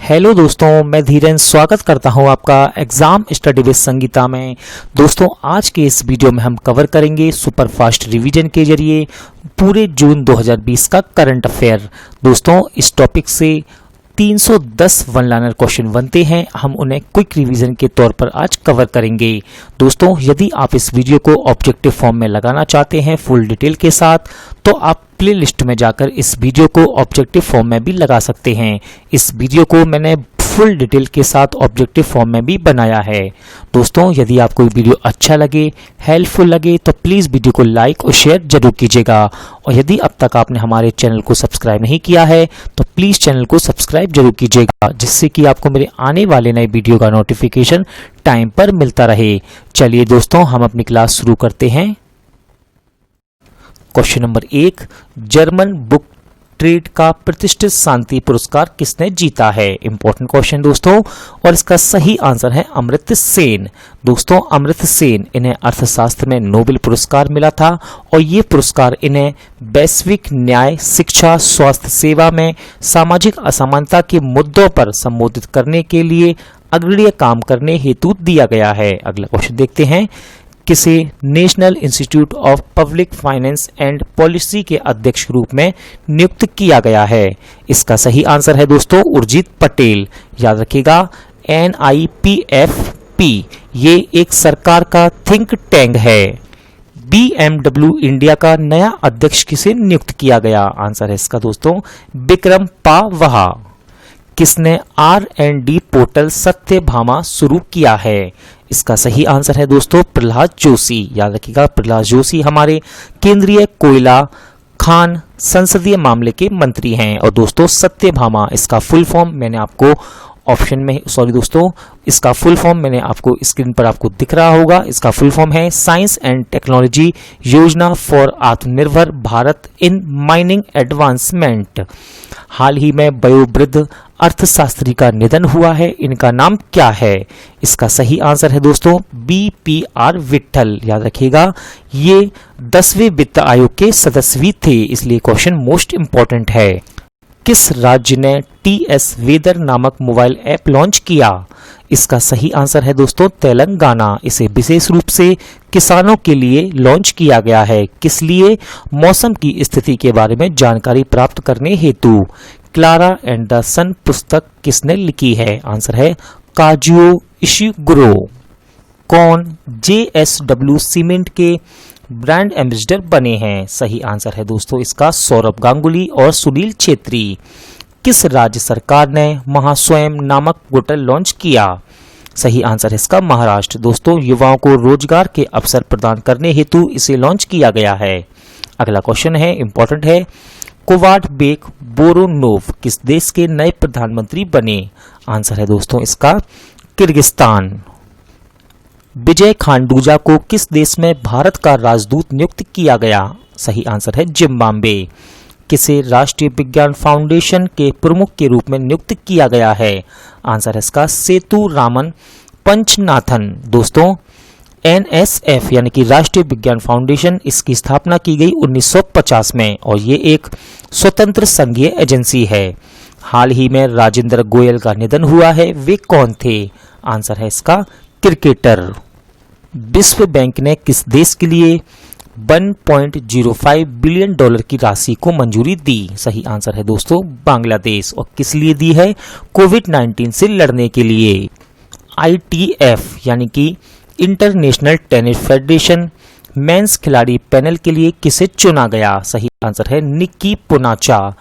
Hello दोस्तों, मैं धीरेन स्वागत करता हूं आपका एग्जाम स्टडी विद संगीता में। दोस्तों, आज के इस वीडियो में हम कवर करेंगे सुपर फास्ट रिवीजन के जरिए पूरे जून 2020 का करंट अफेयर। दोस्तों, इस टॉपिक से 310 वन लाइनर क्वेश्चन बनते हैं, हम उन्हें क्विक रिवीजन के तौर पर आज कवर करेंगे। दोस्तों, यदि आप इस वीडियो को ऑब्जेक्टिव फॉर्म में लगाना चाहते हैं फुल डिटेल के साथ, तो आप प्ले लिस्ट में जाकर इस वीडियो को ऑब्जेक्टिव फॉर्म में भी लगा सकते हैं। इस वीडियो को मैंने फुल डिटेल के साथ ऑब्जेक्टिव फॉर्म में भी बनाया है। दोस्तों, यदि आपको वीडियो अच्छा लगे, हेल्पफुल लगे, तो प्लीज़ वीडियो को लाइक और शेयर जरूर कीजिएगा। और यदि अब तक आपने हमारे चैनल को सब्सक्राइब नहीं किया है, तो प्लीज़ चैनल को सब्सक्राइब जरूर कीजिएगा, जिससे कि आपको मेरे आने वाले नए वीडियो का नोटिफिकेशन टाइम पर मिलता रहे। चलिए दोस्तों, हम अपनी क्लास शुरू करते हैं। Question number 1, German book trade का प्रतिष्ठित शांति पुरस्कार किसने जीता है? इंपॉर्टेंट क्वेश्चन दोस्तों, और इसका सही आंसर है अमर्त्य सेन। दोस्तों, अमर्त्य सेन, इन्हें अर्थशास्त्र में नोबेल पुरस्कार मिला था और ये पुरस्कार इन्हें वैश्विक न्याय, शिक्षा, स्वास्थ्य सेवा में सामाजिक असमानता के मुद्दों पर संबोधित करने के लिए अग्रणीय काम करने हेतु दिया गया है। अगला क्वेश्चन देखते हैं। किसे national institute of public finance and policy के अध्यक्ष के रूप में नियुक्त किया गया है? इसका सही आंसर है दोस्तों उर्जित पटेल। याद रखिएगा, NIPFP ये एक सरकार का थिंक टैंक है। BMW इंडिया का नया अध्यक्ष किसे नियुक्त किया गया? आंसर है इसका दोस्तों विक्रम पावहा। किसने R&D पोर्टल सत्यभामा शुरू किया है? इसका सही आंसर है दोस्तों प्रहलाद जोशी। याद रखिएगा, प्रहलाद जोशी हमारे केंद्रीय कोयला खान संसदीय मामले के मंत्री हैं। और दोस्तों, सत्यभामा इसका फुल फॉर्म मैंने आपको ऑप्शन में, सॉरी दोस्तों, इसका फुल फॉर्म मैंने आपको स्क्रीन पर आपको दिख रहा होगा। इसका फुल फॉर्म है साइंस एंड टेक्नोलॉजी योजना फॉर आत्मनिर्भर भारत इन माइनिंग एडवांसमेंट। हाल ही में वयोवृद्ध अर्थशास्त्री का निधन हुआ है, इनका नाम क्या है? इसका सही आंसर है दोस्तों BPR विट्ठल। याद रखिएगा, ये 10वें वित्त आयोग के सदस्य भी थे, इसलिए क्वेश्चन मोस्ट इंपॉर्टेंट है। किस राज्य ने TS वेदर नामक मोबाइल ऐप लॉन्च किया? इसका सही आंसर है दोस्तों तेलंगाना। इसे विशेष रूप से किसानों के लिए लॉन्च किया गया है। किस लिए? मौसम की स्थिति के बारे में जानकारी प्राप्त करने हेतु। क्लारा एंड द सन पुस्तक किसने लिखी है? आंसर है काजुओ इशिगुरो। कौन JSW सीमेंट के ब्रांड एम्बेसडर बने हैं? सही आंसर है दोस्तों इसका सौरभ गांगुली और सुनील छेत्री। किस राज्य सरकार ने महास्वयं नामक पोर्टल लॉन्च किया? सही आंसर है इसका महाराष्ट्र। दोस्तों, युवाओं को रोजगार के अवसर प्रदान करने हेतु इसे लॉन्च किया गया है। अगला क्वेश्चन है, इंपॉर्टेंट है। कोवाड बेक बोरोनोव किस देश के नए प्रधानमंत्री बने? आंसर है दोस्तों इसका किर्गिस्तान। विजय खांडूजा को किस देश में भारत का राजदूत नियुक्त किया गया? सही आंसर है जिम्बाब्वे। किसे राष्ट्रीय विज्ञान फाउंडेशन के प्रमुख के रूप में नियुक्त किया गया है? आंसर है इसका सेतु रामन पंचनाथन। दोस्तों, NSF यानी कि राष्ट्रीय विज्ञान फाउंडेशन, इसकी स्थापना की गई 1950 में और ये एक स्वतंत्र संघीय एजेंसी है। हाल ही में राजेंद्र गोयल का निधन हुआ है, वे कौन थे? आंसर है इसका क्रिकेटर। विश्व बैंक ने किस देश के लिए $1.05 बिलियन की राशि को मंजूरी दी? सही आंसर है दोस्तों बांग्लादेश। और किस लिए दी है? कोविड-19 से लड़ने के लिए। ITF यानी कि इंटरनेशनल टेनिस फेडरेशन मेंस खिलाड़ी पैनल के लिए किसे चुना गया? सही आंसर है Nikki Ponnacha.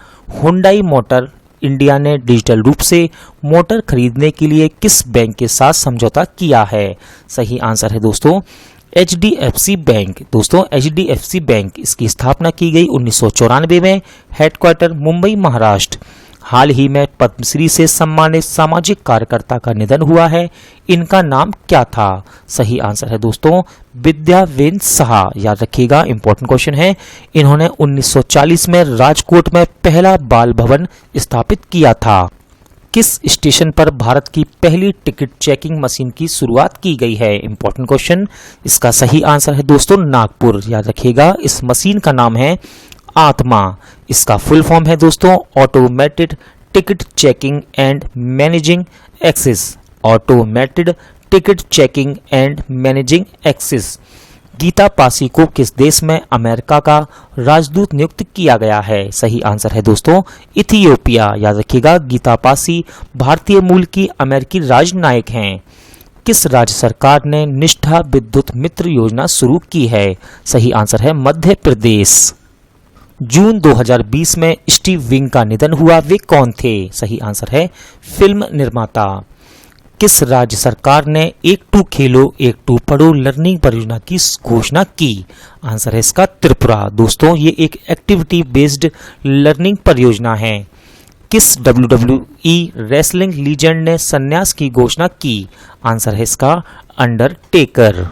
Hyundai motor India ने डिजिटल रूप से मोटर खरीदने के लिए किस बैंक के साथ समझौता किया है? सही आंसर है दोस्तों HDFC बैंक। दोस्तों, HDFC बैंक, इसकी स्थापना की गई 1994 में, हेडक्वार्टर मुंबई महाराष्ट्र। हाल ही में पद्मश्री से सम्मानित सामाजिक कार्यकर्ता का निधन हुआ है, इनका नाम क्या था? सही आंसर है दोस्तों विद्यावेंद्र साहा। याद रखिएगा, इंपॉर्टेंट क्वेश्चन है। इन्होंने 1940 में राजकोट में पहला बाल भवन स्थापित किया था। किस स्टेशन पर भारत की पहली टिकट चेकिंग मशीन की शुरुआत की गई है? Important question. इसका सही आंसर है दोस्तों नागपुर। याद रखिएगा, इस मशीन का नाम है आत्मा। इसका फुल फॉर्म है दोस्तों automated ticket checking and managing access, automated ticket checking and managing access. Geeta Pasi को किस देश में अमेरिका का राजदूत नियुक्त किया गया है? सही आंसर है दोस्तों इथियोपिया। याद रखिएगा, गीता पासी भारतीय मूल की अमेरिकी राजनयिक हैं। किस राज्य सरकार ने निष्ठा विद्युत मित्र योजना शुरू की है? सही आंसर है मध्य प्रदेश। जून 2020 में स्टीव विंग का निधन हुआ, वे कौन थे? सही आंसर है फिल्म निर्माता। किस राज्य सरकार ने एक टू खेलो एक टू पढ़ो लर्निंग परियोजना की घोषणा की? आंसर है इसका त्रिपुरा। दोस्तों ये एक एक्टिविटी बेस्ड लर्निंग परियोजना है। किस WWE रेसलिंग लीजेंड ने संन्यास की घोषणा की? आंसर है इसका अंडरटेकर।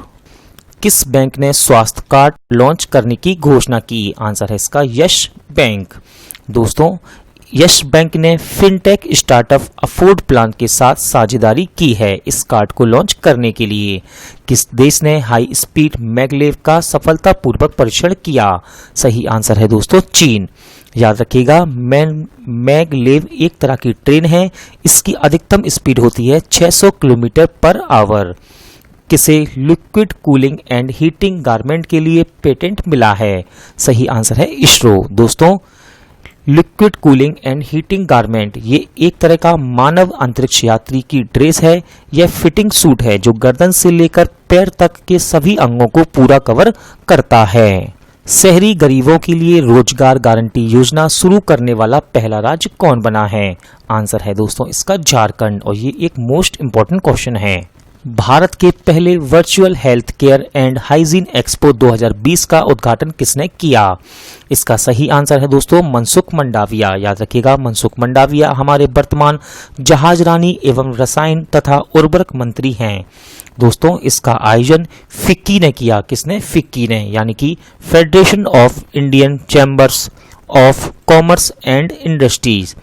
किस बैंक ने स्वास्थ्य कार्ड लॉन्च करने की घोषणा की? आंसर है इसका यश बैंक। दोस्तों यश बैंक ने फिनटेक स्टार्टअप अफोर्ड प्लान के साथ साझेदारी की है इस कार्ड को लॉन्च करने के लिए। किस देश ने हाई स्पीड मैगलेव का सफलतापूर्वक परीक्षण किया? सही आंसर है दोस्तों चीन। याद रखिएगा, मैगलेव एक तरह की ट्रेन है, इसकी अधिकतम स्पीड होती है 600 किलोमीटर पर आवर। किसे liquid cooling and heating garment के लिए पेटेंट मिला है? सही आंसर है इसरो। दोस्तों liquid cooling and heating garment ये एक तरह का मानव अंतरिक्ष यात्री की ड्रेस है। यह फिटिंग सूट है जो गर्दन से लेकर पैर तक के सभी अंगों को पूरा कवर करता है। शहरी गरीबों के लिए रोजगार गारंटी योजना शुरू करने वाला पहला राज्य कौन बना है? आंसर है दोस्तों इसका झारखंड। और ये एक मोस्ट इंपॉर्टेंट क्वेश्चन है। भारत के पहले virtual health care and hygiene expo 2020 का उद्घाटन किसने किया? इसका सही आंसर है दोस्तों मनसुख मंडाविया। याद रखिएगा, मनसुख मंडाविया हमारे वर्तमान जहाजरानी एवं रसायन तथा उर्वरक मंत्री हैं। दोस्तों इसका आयोजन फिक्की ने किया। किसने? फिक्की ने, यानी कि federation of Indian chambers of commerce and industries.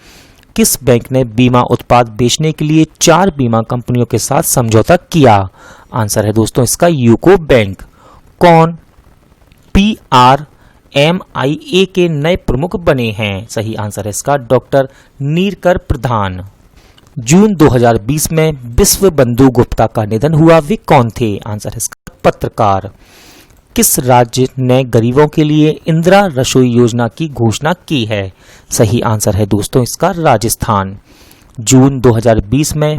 किस बैंक ने बीमा उत्पाद बेचने के लिए 4 बीमा कंपनियों के साथ समझौता किया? आंसर है दोस्तों इसका यूको बैंक। कौन PRMIA के नए प्रमुख बने हैं? सही आंसर है इसका डॉक्टर नीरकर प्रधान। जून 2020 में विश्व बंधु गुप्ता का निधन हुआ, वे कौन थे? आंसर है इसका पत्रकार। किस राज्य ने गरीबों के लिए इंदिरा रसोई योजना की घोषणा की है? सही आंसर है दोस्तों इसका राजस्थान। जून 2020 में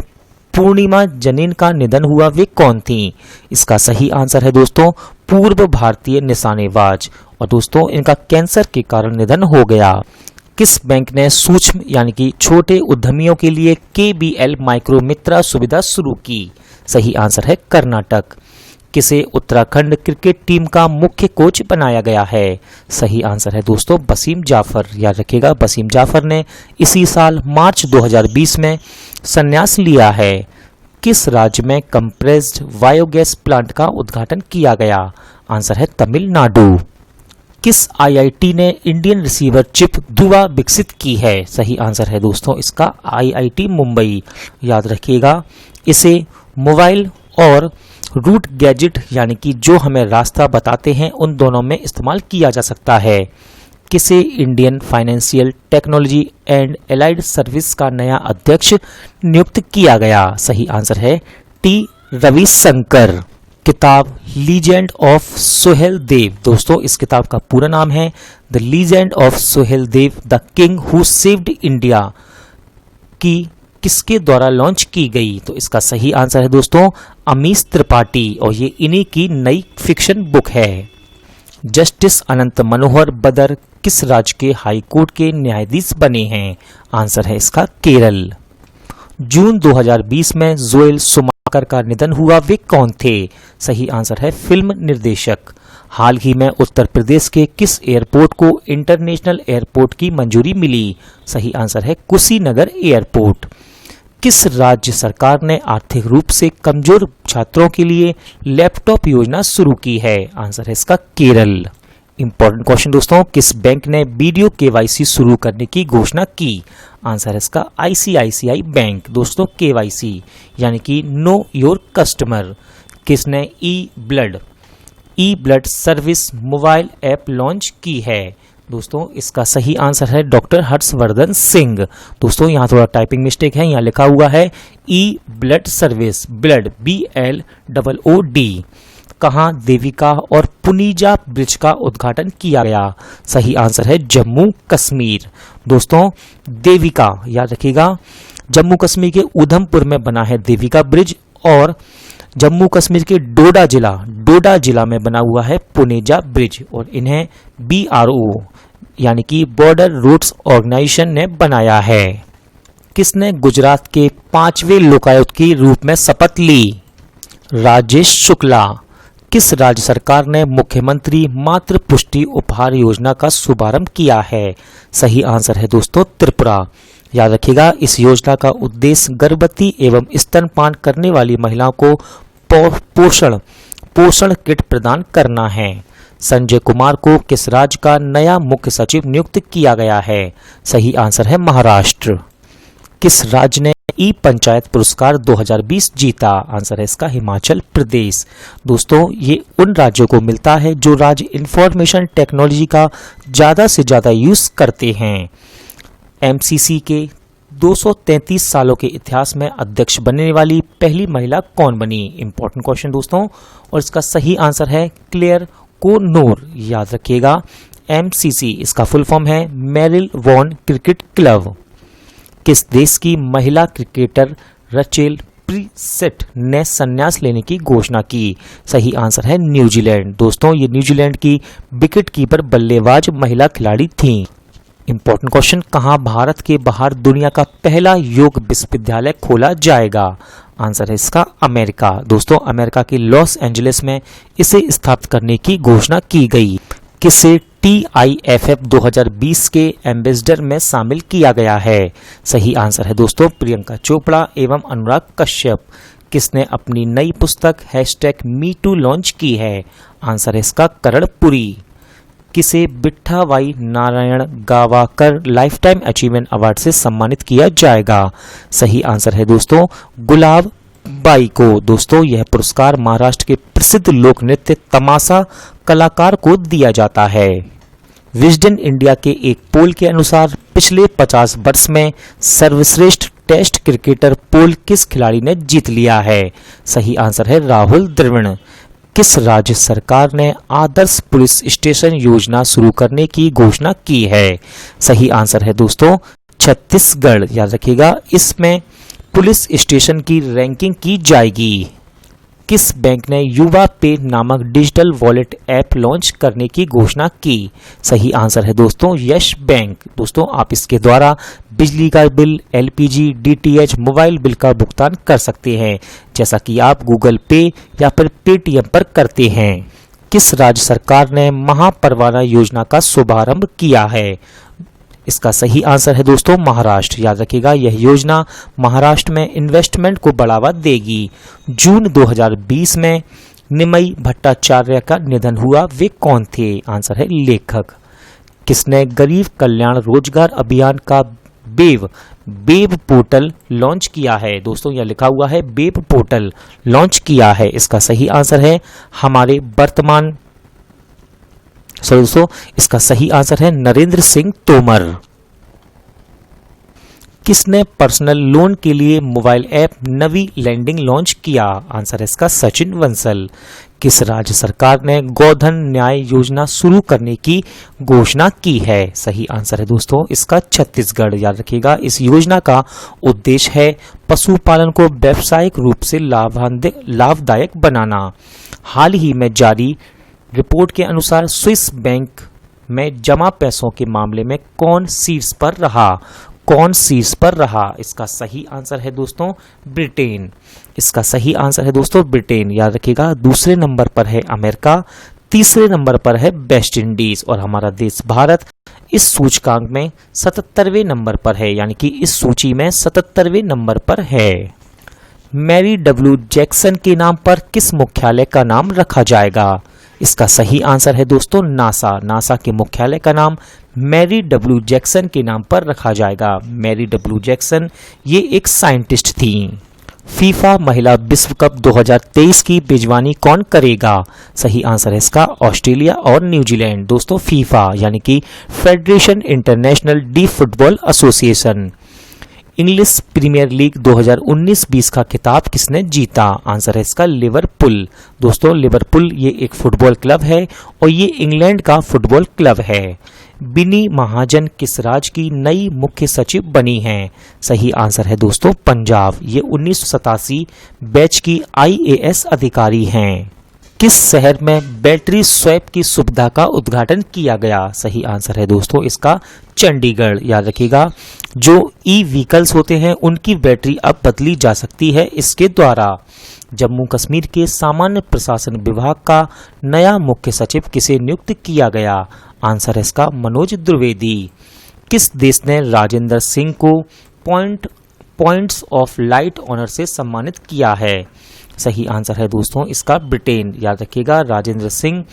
पूर्णिमा जनीन का निधन हुआ, वे कौन थी? इसका सही आंसर है दोस्तों पूर्व भारतीय निशानेबाज। और दोस्तों इनका कैंसर के कारण निधन हो गया। किस बैंक ने सूक्ष्म यानी कि छोटे उद्यमियों के लिए KBL माइक्रो मित्रा सुविधा शुरू की? सही आंसर है कर्नाटक। किसे उत्तराखंड क्रिकेट टीम का मुख्य कोच बनाया गया है? सही आंसर है दोस्तों वसीम जाफर। याद रखिएगा, वसीम जाफर ने इसी साल मार्च 2020 में संन्यास लिया है। किस राज्य में कंप्रेस्ड बायोगैस प्लांट का उद्घाटन किया गया? आंसर है तमिलनाडु। किस IIT ने इंडियन रिसीवर चिप दुआ विकसित की है? सही आंसर है दोस्तों इसका IIT मुंबई। याद रखिएगा, इसे मोबाइल और रूट गैजेट यानी कि जो हमें रास्ता बताते हैं उन दोनों में इस्तेमाल किया जा सकता है। किसे Indian financial technology and allied service का नया अध्यक्ष नियुक्त किया गया? सही आंसर है T रविशंकर। किताब लीजेंड ऑफ सोहेल देव। दोस्तों इस किताब का पूरा नाम है the legend of Suhel Dev the king who saved India की किसके द्वारा लॉन्च की गई? तो इसका सही आंसर है दोस्तों अमीश त्रिपाठी। और ये इन्हीं की नई फिक्शन बुक है। जस्टिस अनंत मनोहर बदर किस राज्य के हाई कोर्ट के न्यायाधीश बने हैं? आंसर है इसका केरल। जून 2020 में जोएल शुमाकर का निधन हुआ, वे कौन थे? सही आंसर है फिल्म निर्देशक। हाल ही में उत्तर प्रदेश के किस एयरपोर्ट को इंटरनेशनल एयरपोर्ट की मंजूरी मिली? सही आंसर है कुशीनगर एयरपोर्ट। किस राज्य सरकार ने आर्थिक रूप से कमजोर छात्रों के लिए लैपटॉप योजना शुरू की है? आंसर है इसका केरल। इंपॉर्टेंट क्वेश्चन दोस्तों, किस बैंक ने वीडियो KYC शुरू करने की घोषणा की? आंसर है इसका ICICI बैंक। दोस्तों KYC यानी कि नो योर कस्टमर। किसने e blood service mobile app launch की है? दोस्तों इसका सही आंसर है डॉक्टर हर्षवर्धन सिंह। दोस्तों यहाँ थोड़ा टाइपिंग मिस्टेक है, यहाँ लिखा हुआ है ई ब्लड सर्विस, ब्लड BLOOD। कहाँ देविका और पुनीजा ब्रिज का उद्घाटन किया गया? सही आंसर है जम्मू कश्मीर। दोस्तों देविका याद रखिएगा, जम्मू कश्मीर के उधमपुर में बना है देविका ब्रिज, और जम्मू कश्मीर के डोडा जिला में बना हुआ है पुनेजा ब्रिज, और इन्हें BRO यानी कि बॉर्डर रूट्स ऑर्गेनाइजेशन ने बनाया है। किसने गुजरात के 5वें लोकायुक्त के रूप में शपथ ली? राजेश शुक्ला। किस राज्य सरकार ने मुख्यमंत्री मातृ पुष्टि उपहार योजना का शुभारंभ किया है? सही आंसर है दोस्तों त्रिपुरा। याद रखिएगा, इस योजना का उद्देश्य गर्भवती एवं स्तनपान करने वाली महिलाओं को पोषण किट प्रदान करना है। संजय कुमार को किस राज्य का नया मुख्य सचिव नियुक्त किया गया है? सही आंसर है महाराष्ट्र। किस राज्य ने ई पंचायत पुरस्कार 2020 जीता? आंसर है इसका हिमाचल प्रदेश। दोस्तों ये उन राज्यों को मिलता है जो राज्य इंफॉर्मेशन टेक्नोलॉजी का ज्यादा से ज्यादा यूज करते हैं। MCC के 233 सालों के इतिहास में अध्यक्ष बनने वाली पहली महिला कौन बनी? इंपॉर्टेंट क्वेश्चन दोस्तों, और इसका सही आंसर है क्लेयर कोनोर। याद रखिएगा, MCC इसका फुल फॉर्म है मेरिल वॉन क्रिकेट क्लब। किस देश की महिला क्रिकेटर रचेल प्रीसेट ने संन्यास लेने की घोषणा की? सही आंसर है न्यूजीलैंड। दोस्तों ये न्यूजीलैंड की विकेट कीपर बल्लेबाज महिला खिलाड़ी थी। इंपॉर्टेंट क्वेश्चन, कहाँ भारत के बाहर दुनिया का पहला योग विश्वविद्यालय खोला जाएगा? आंसर है इसका अमेरिका। दोस्तों अमेरिका के लॉस एंजलिस में इसे स्थापित करने की घोषणा की गई। किसे TIFF 2020 के एम्बेसडर में शामिल किया गया है? सही आंसर है दोस्तों प्रियंका चोपड़ा एवं अनुराग कश्यप। किसने अपनी नई पुस्तक #MeToo लॉन्च की है? आंसर है इसका करणपुरी। किसे बिट्ठावाई Narayan Gavankar lifetime achievement award से सम्मानित किया जाएगा? सही आंसर है दोस्तों गुलाब बाई को। दोस्तों यह पुरस्कार महाराष्ट्र के प्रसिद्ध लोक नृत्य तमाशा कलाकार को दिया जाता है। विजडन इंडिया के एक पोल के अनुसार पिछले 50 वर्ष में सर्वश्रेष्ठ टेस्ट क्रिकेटर पोल किस खिलाड़ी ने जीत लिया है? सही आंसर है राहुल द्रविड़। किस राज्य सरकार ने आदर्श पुलिस स्टेशन योजना शुरू करने की घोषणा की है? सही आंसर है दोस्तों छत्तीसगढ़। याद रखिएगा, इसमें पुलिस स्टेशन की रैंकिंग की जाएगी। किस बैंक ने युवा पे नामक डिजिटल वॉलेट ऐप लॉन्च करने की घोषणा की? सही आंसर है दोस्तों यश बैंक। दोस्तों आप इसके द्वारा बिजली का bill, LPG, DTH, mobile bill का भुगतान कर सकते हैं, जैसा कि आप गूगल पे या फिर पेटीएम पर करते हैं। किस राज्य सरकार ने महापरवाना योजना का शुभारंभ किया है? इसका सही आंसर है दोस्तों महाराष्ट्र। याद रखिएगा, यह योजना महाराष्ट्र में इन्वेस्टमेंट को बढ़ावा देगी। जून 2020 में निमई भट्टाचार्य का निधन हुआ, वे कौन थे? आंसर है लेखक। किसने गरीब कल्याण रोजगार अभियान का बेब पोर्टल लॉन्च किया है? दोस्तों यह लिखा हुआ है बेब पोर्टल लॉन्च किया है। इसका सही आंसर है हमारे वर्तमान दोस्तों इसका सही आंसर है नरेंद्र सिंह तोमर। किसने पर्सनल लोन के लिए मोबाइल ऐप नवी लैंडिंग लॉन्च किया? आंसर है इसका सचिन बंसल। किस राज्य सरकार ने गोधन न्याय योजना शुरू करने की घोषणा की है? सही आंसर है दोस्तों इसका छत्तीसगढ़। याद रखिएगा, इस योजना का उद्देश्य है पशुपालन को व्यावसायिक रूप से लाभदायक बनाना। हाल ही में जारी रिपोर्ट के अनुसार स्विस बैंक में जमा पैसों के मामले में कौन शीर्ष पर रहा? कौन शीर्ष पर रहा? इसका सही आंसर है दोस्तों ब्रिटेन। इसका सही आंसर है दोस्तों ब्रिटेन। याद रखिएगा, दूसरे नंबर पर है अमेरिका, तीसरे नंबर पर है वेस्ट इंडीज, और हमारा देश भारत इस सूचकांक में 77वें नंबर पर है, यानी कि इस सूची में 77वें नंबर पर है। मैरी W जैक्सन के नाम पर किस मुख्यालय का नाम रखा जाएगा? इसका सही आंसर है दोस्तों नासा। नासा के मुख्यालय का नाम मैरी W जैक्सन के नाम पर रखा जाएगा। मैरी W जैक्सन ये एक साइंटिस्ट थी। फीफा महिला विश्व कप 2023 की मेजबानी कौन करेगा? सही आंसर है इसका ऑस्ट्रेलिया और न्यूजीलैंड। दोस्तों फीफा यानी कि federation international de football association. English Premier League 2019-20 का खिताब किसने जीता? आंसर है इसका लिवरपूल। दोस्तों लिवरपूल ये एक फुटबॉल क्लब है और ये इंग्लैंड का फुटबॉल क्लब है। बिनी महाजन किस राज्य की नई मुख्य सचिव बनी हैं? सही आंसर है दोस्तों पंजाब। ये 1987 बैच की IAS अधिकारी हैं। किस शहर में बैटरी स्वैप की सुविधा का उद्घाटन किया गया? सही आंसर है दोस्तों इसका चंडीगढ़। याद रखिएगा जो व्हीकल्स होते हैं उनकी बैटरी अब बदली जा सकती है इसके द्वारा। जम्मू कश्मीर के सामान्य प्रशासन विभाग का नया मुख्य सचिव किसे नियुक्त किया गया? आंसर है इसका मनोज द्विवेदी। किस देश ने राजेंद्र सिंह को पॉइंट्स ऑफ लाइट ऑनर से सम्मानित किया है? सही आंसर है दोस्तों इसका ब्रिटेन। याद रखिएगा राजेंद्र सिंह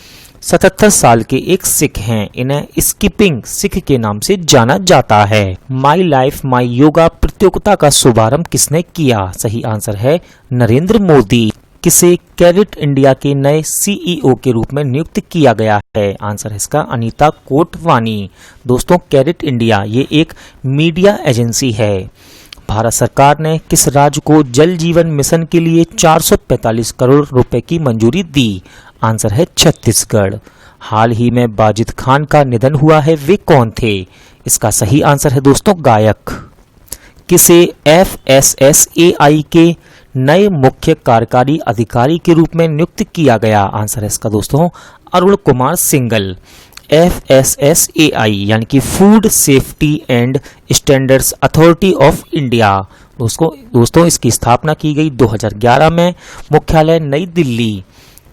77 साल के एक सिख हैं। इन्हें स्किपिंग सिख के नाम से जाना जाता है। माई लाइफ माई योगा प्रतियोगिता का शुभारंभ किसने किया? सही आंसर है नरेंद्र मोदी। किसे कैरेट इंडिया के नए CEO के रूप में नियुक्त किया गया है? आंसर है इसका अनीता कोटवानी। दोस्तों कैरेट इंडिया ये एक मीडिया एजेंसी है। भारत सरकार ने किस राज्य को जल जीवन मिशन के लिए 445 करोड़ रुपए की मंजूरी दी? आंसर है छत्तीसगढ़। हाल ही में बाजिद खान का निधन हुआ है, वे कौन थे? इसका सही आंसर है दोस्तों गायक। किसे FSSAI के नए मुख्य कार्यकारी अधिकारी के रूप में नियुक्त किया गया? आंसर है इसका दोस्तों अरुण कुमार सिंघल। FSSAI यानी कि food safety and standards authority of India. दोस्तों इसकी स्थापना की गई 2011 में, मुख्यालय नई दिल्ली।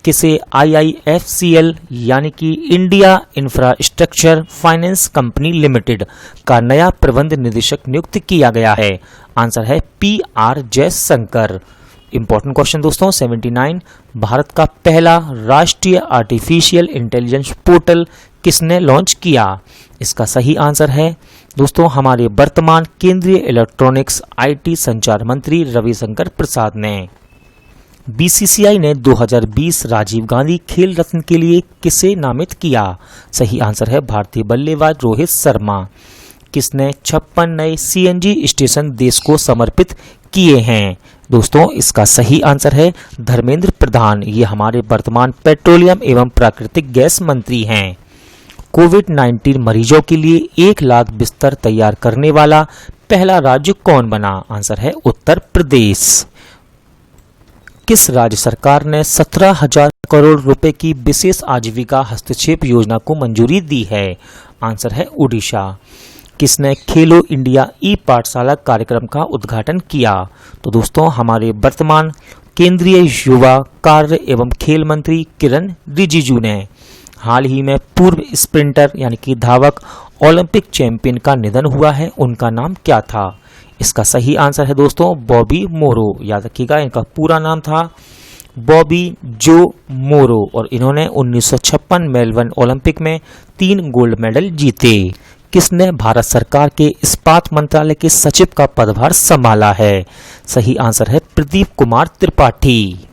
किसे IIFCL यानी कि India infrastructure finance company limited का नया प्रबंध निदेशक नियुक्त किया गया है? आंसर है PR जयशंकर। इंपॉर्टेंट क्वेश्चन दोस्तों 79 भारत का पहला राष्ट्रीय आर्टिफिशियल इंटेलिजेंस पोर्टल किसने लॉन्च किया? इसका सही आंसर है दोस्तों हमारे वर्तमान केंद्रीय इलेक्ट्रॉनिक्स IT संचार मंत्री रविशंकर प्रसाद ने। BCCI ने 2020 राजीव गांधी खेल रत्न के लिए किसे नामित किया? सही आंसर है भारतीय बल्लेबाज रोहित शर्मा। किसने 56 नए CNG स्टेशन देश को समर्पित किए हैं? दोस्तों इसका सही आंसर है धर्मेंद्र प्रधान। ये हमारे वर्तमान पेट्रोलियम एवं प्राकृतिक गैस मंत्री हैं। कोविड-19 मरीजों के लिए 1 लाख बिस्तर तैयार करने वाला पहला राज्य कौन बना? आंसर है उत्तर प्रदेश। किस राज्य सरकार ने 17,000 करोड़ रुपए की विशेष आजीविका हस्तक्षेप योजना को मंजूरी दी है? आंसर है उड़ीसा। किसने खेलो इंडिया पाठशाला कार्यक्रम का उद्घाटन किया? तो दोस्तों हमारे वर्तमान केंद्रीय युवा कार्य एवं खेल मंत्री किरण रिजिजू ने। हाल ही में पूर्व स्प्रिंटर यानी कि धावक ओलंपिक चैंपियन का निधन हुआ है, उनका नाम क्या था? इसका सही आंसर है दोस्तों बॉबी मोरो। याद रखिएगा इनका पूरा नाम था बॉबी जो मोरो और इन्होंने 1956 मेलबर्न ओलंपिक में 3 गोल्ड मेडल जीते। किसने भारत सरकार के इस्पात मंत्रालय के सचिव का पदभार संभाला है? सही आंसर है प्रदीप कुमार त्रिपाठी।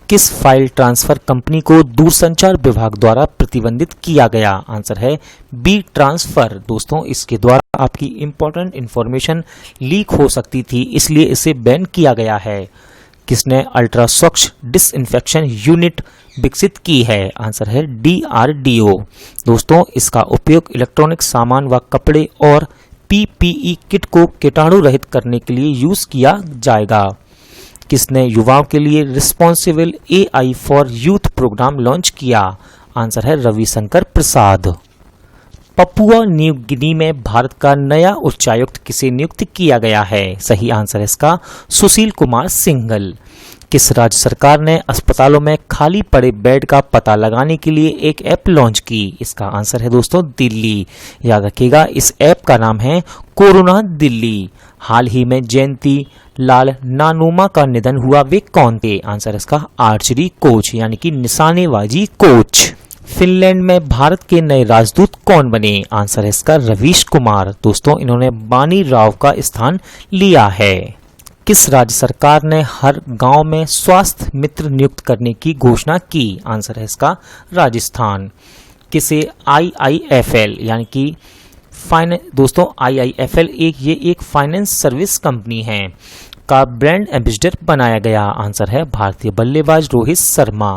किस फाइल ट्रांसफर कंपनी को दूरसंचार विभाग द्वारा प्रतिबंधित किया गया? आंसर है बी ट्रांसफर। दोस्तों इसके द्वारा आपकी इंपॉर्टेंट इंफॉर्मेशन लीक हो सकती थी, इसलिए इसे बैन किया गया है। किसने अल्ट्रा स्वच्छ डिसइंफेक्शन यूनिट विकसित की है? आंसर है DRDO। दोस्तों इसका उपयोग इलेक्ट्रॉनिक सामान व कपड़े और PPE किट को कीटाणु रहित करने के लिए यूज किया जाएगा। किसने युवाओं के लिए responsible AI for youth program launch किया? आंसर है Ravishankar Prasad. Papua New Guinea में भारत का नया उच्चायुक्त किसे नियुक्त किया गया है? सही आंसर है इसका सुशील कुमार सिंघल। किस राज्य सरकार ने अस्पतालों में खाली पड़े बेड का पता लगाने के लिए एक ऐप लॉन्च की? इसका आंसर है दोस्तों दिल्ली। याद रखिएगा इस ऐप का नाम है कोरोना दिल्ली। हाल ही में जयंती लाल नानुमा का निधन हुआ, वे कौन थे? आंसर इसका आर्चरी कोच यानी कि निशानेबाजी कोच। फिनलैंड में भारत के नए राजदूत कौन बने? आंसर है इसका रवीश कुमार। दोस्तों इन्होंने बानी राव का स्थान लिया है। किस राज्य सरकार ने हर गांव में स्वास्थ्य मित्र नियुक्त करने की घोषणा की? आंसर है इसका राजस्थान। किसे IIFL यानी कि दोस्तों IIFL एक फाइनेंस सर्विस कंपनी है का ब्रांड एम्बेसडर बनाया गया? आंसर है भारतीय बल्लेबाज रोहित शर्मा।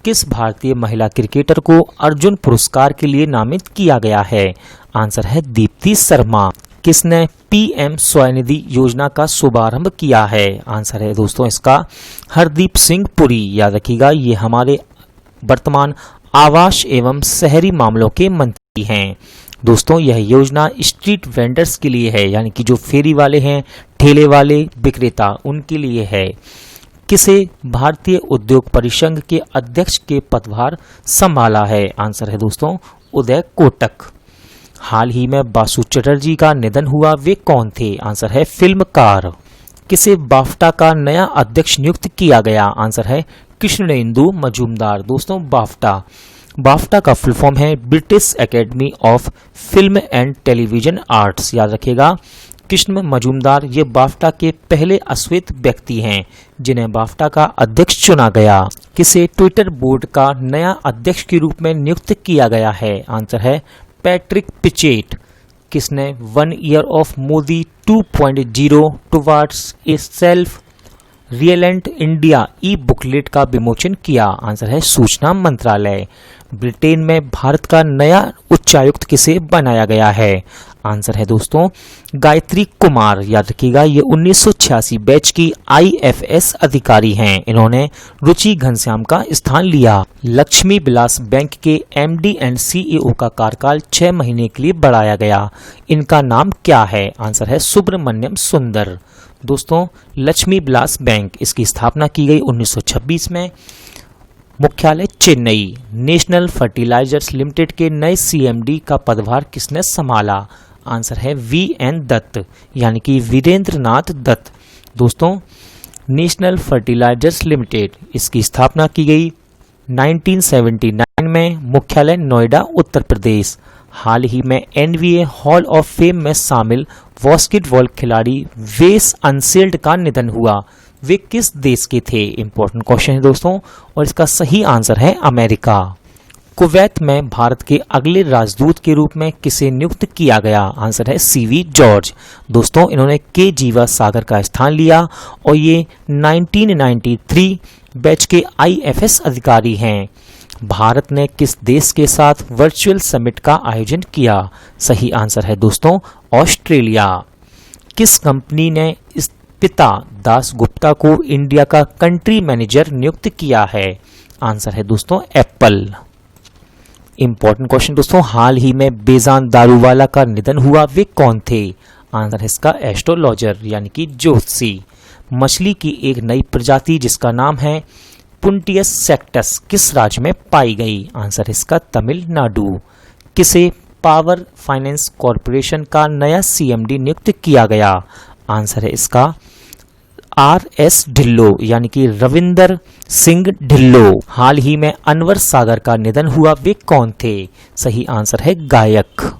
किस भारतीय महिला क्रिकेटर को अर्जुन पुरस्कार के लिए नामित किया गया है? आंसर है दीप्ति शर्मा। किसने PM स्वनिधि योजना का शुभारंभ किया है? आंसर है दोस्तों इसका हरदीप सिंह पुरी। याद रखिएगा ये हमारे वर्तमान आवास एवं शहरी मामलों के मंत्री हैं। दोस्तों यह योजना स्ट्रीट वेंडर्स के लिए है, यानी कि जो फेरी वाले हैं, ठेले वाले विक्रेता, उनके लिए है। किसे भारतीय उद्योग परिसंघ के अध्यक्ष के पदभार संभाला है? आंसर है दोस्तों उदय कोटक। हाल ही में बासु चटर्जी का निधन हुआ, वे कौन थे? आंसर है फिल्मकार। किसे बाफ्टा का नया अध्यक्ष नियुक्त किया गया? आंसर है कृष्णेंदु मजूमदार। दोस्तों बाफ्टा का फुल फॉर्म है British academy of film and television arts. याद रखिएगा कृष्ण मजूमदार ये बाफ्टा के पहले अश्वेत व्यक्ति हैं जिन्हें बाफ्टा का अध्यक्ष चुना गया। किसे ट्विटर बोर्ड का नया अध्यक्ष के रूप में नियुक्त किया गया है? आंसर है पैट्रिक पिचेट। किसने 1 year of Modi 2.0 towards a self reliant India e booklet का विमोचन किया? आंसर है सूचना मंत्रालय। ब्रिटेन में भारत का नया उच्चायुक्त किसे बनाया गया है? आंसर है दोस्तों गायत्री कुमार। याद रखिएगा ये 1986 बैच की IFS अधिकारी हैं। इन्होंने रुचि घनश्याम का स्थान लिया। लक्ष्मी विलास बैंक के MD एंड CEO का कार्यकाल 6 महीने के लिए बढ़ाया गया। इनका नाम क्या है? आंसर है सुब्रमण्यम सुंदर। दोस्तों लक्ष्मी विलास बैंक इसकी स्थापना की गई 1926 में। मुख्यालय चेन्नई। नेशनल फर्टिलाइजर्स लिमिटेड के नए CMD का पदभार किसने संभाला? आंसर है VN दत्त यानी कि वीरेंद्र नाथ दत्त। दोस्तों नेशनल फर्टिलाइजर्स लिमिटेड इसकी स्थापना की गई 1979 में। मुख्यालय नोएडा उत्तर प्रदेश। हाल ही में NBA हॉल ऑफ फेम में शामिल बास्केटबॉल खिलाड़ी वेस अनसेल्ड का निधन हुआ, वे किस देश के थे? इंपॉर्टेंट क्वेश्चन है दोस्तों और इसका सही आंसर है अमेरिका। कुवैत में भारत के अगले राजदूत के रूप में किसे नियुक्त किया गया? आंसर है CV जॉर्ज। दोस्तों इन्होंने के जीवा सागर का स्थान लिया और ये 1993 बैच के IFS अधिकारी हैं। भारत ने किस देश के साथ वर्चुअल समिट का आयोजन किया? सही आंसर है दोस्तों ऑस्ट्रेलिया। किस कंपनी ने इस पिता दास गुप्ता को इंडिया का कंट्री मैनेजर नियुक्त किया है? आंसर है दोस्तों एप्पल। इंपॉर्टेंट क्वेश्चन दोस्तों हाल ही में बेजान दारूवाला का निधन हुआ, वे कौन थे? आंसर है इसका एस्ट्रोलॉजर यानी कि ज्योतिषी। मछली की एक नई प्रजाति जिसका नाम है पुंटियस सेक्टस किस राज्य में पाई गई? आंसर है इसका तमिलनाडु। किसे पावर फाइनेंस कॉरपोरेशन का नया CMD नियुक्त किया गया? आंसर है इसका RS ढिल्लो यानी कि रविंदर सिंह ढिल्लो। हाल ही में अनवर सागर का निधन हुआ, वे कौन थे? सही आंसर है गायक।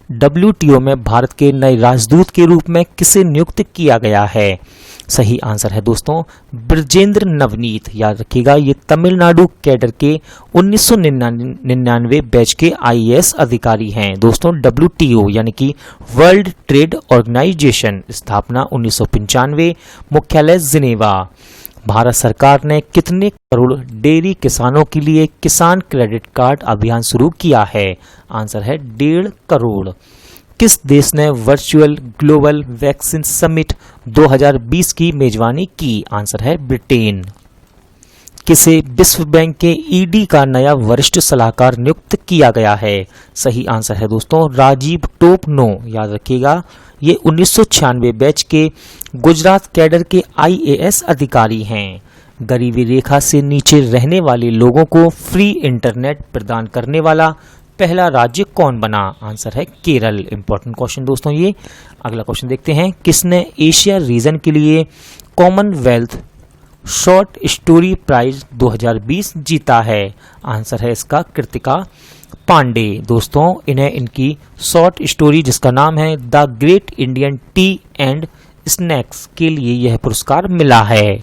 WTO में भारत के नए राजदूत के रूप में किसे नियुक्त किया गया है? सही आंसर है दोस्तों ब्रजेंद्र नवनीत। याद रखिएगा ये तमिलनाडु कैडर के 1999 बैच के IAS अधिकारी हैं। दोस्तों WTO यानी कि वर्ल्ड ट्रेड ऑर्गेनाइजेशन स्थापना 1995, मुख्यालय जिनेवा। भारत सरकार ने कितने करोड़ डेयरी किसानों के लिए किसान क्रेडिट कार्ड अभियान शुरू किया है? आंसर है 1.5 करोड़। किस देश ने वर्चुअल ग्लोबल वैक्सीन समिट 2020 की मेजबानी की? आंसर है ब्रिटेन। किसे विश्व बैंक के ED का नया वरिष्ठ सलाहकार नियुक्त किया गया है? सही आंसर है दोस्तों राजीव टोपनो। याद रखिएगा ये 1996 बैच के गुजरात कैडर के IAS अधिकारी हैं। गरीबी रेखा से नीचे रहने वाले लोगों को फ्री इंटरनेट प्रदान करने वाला पहला राज्य कौन बना? आंसर है केरल। इंपॉर्टेंट क्वेश्चन दोस्तों ये। अगला क्वेश्चन देखते हैं किसने एशिया रीजन के लिए कॉमनवेल्थ शॉर्ट स्टोरी प्राइज 2020 जीता है? आंसर है इसका कृतिका पांडे। दोस्तों इन्हें इनकी शॉर्ट स्टोरी जिसका नाम है the great Indian T and snacks के लिए यह पुरस्कार मिला है।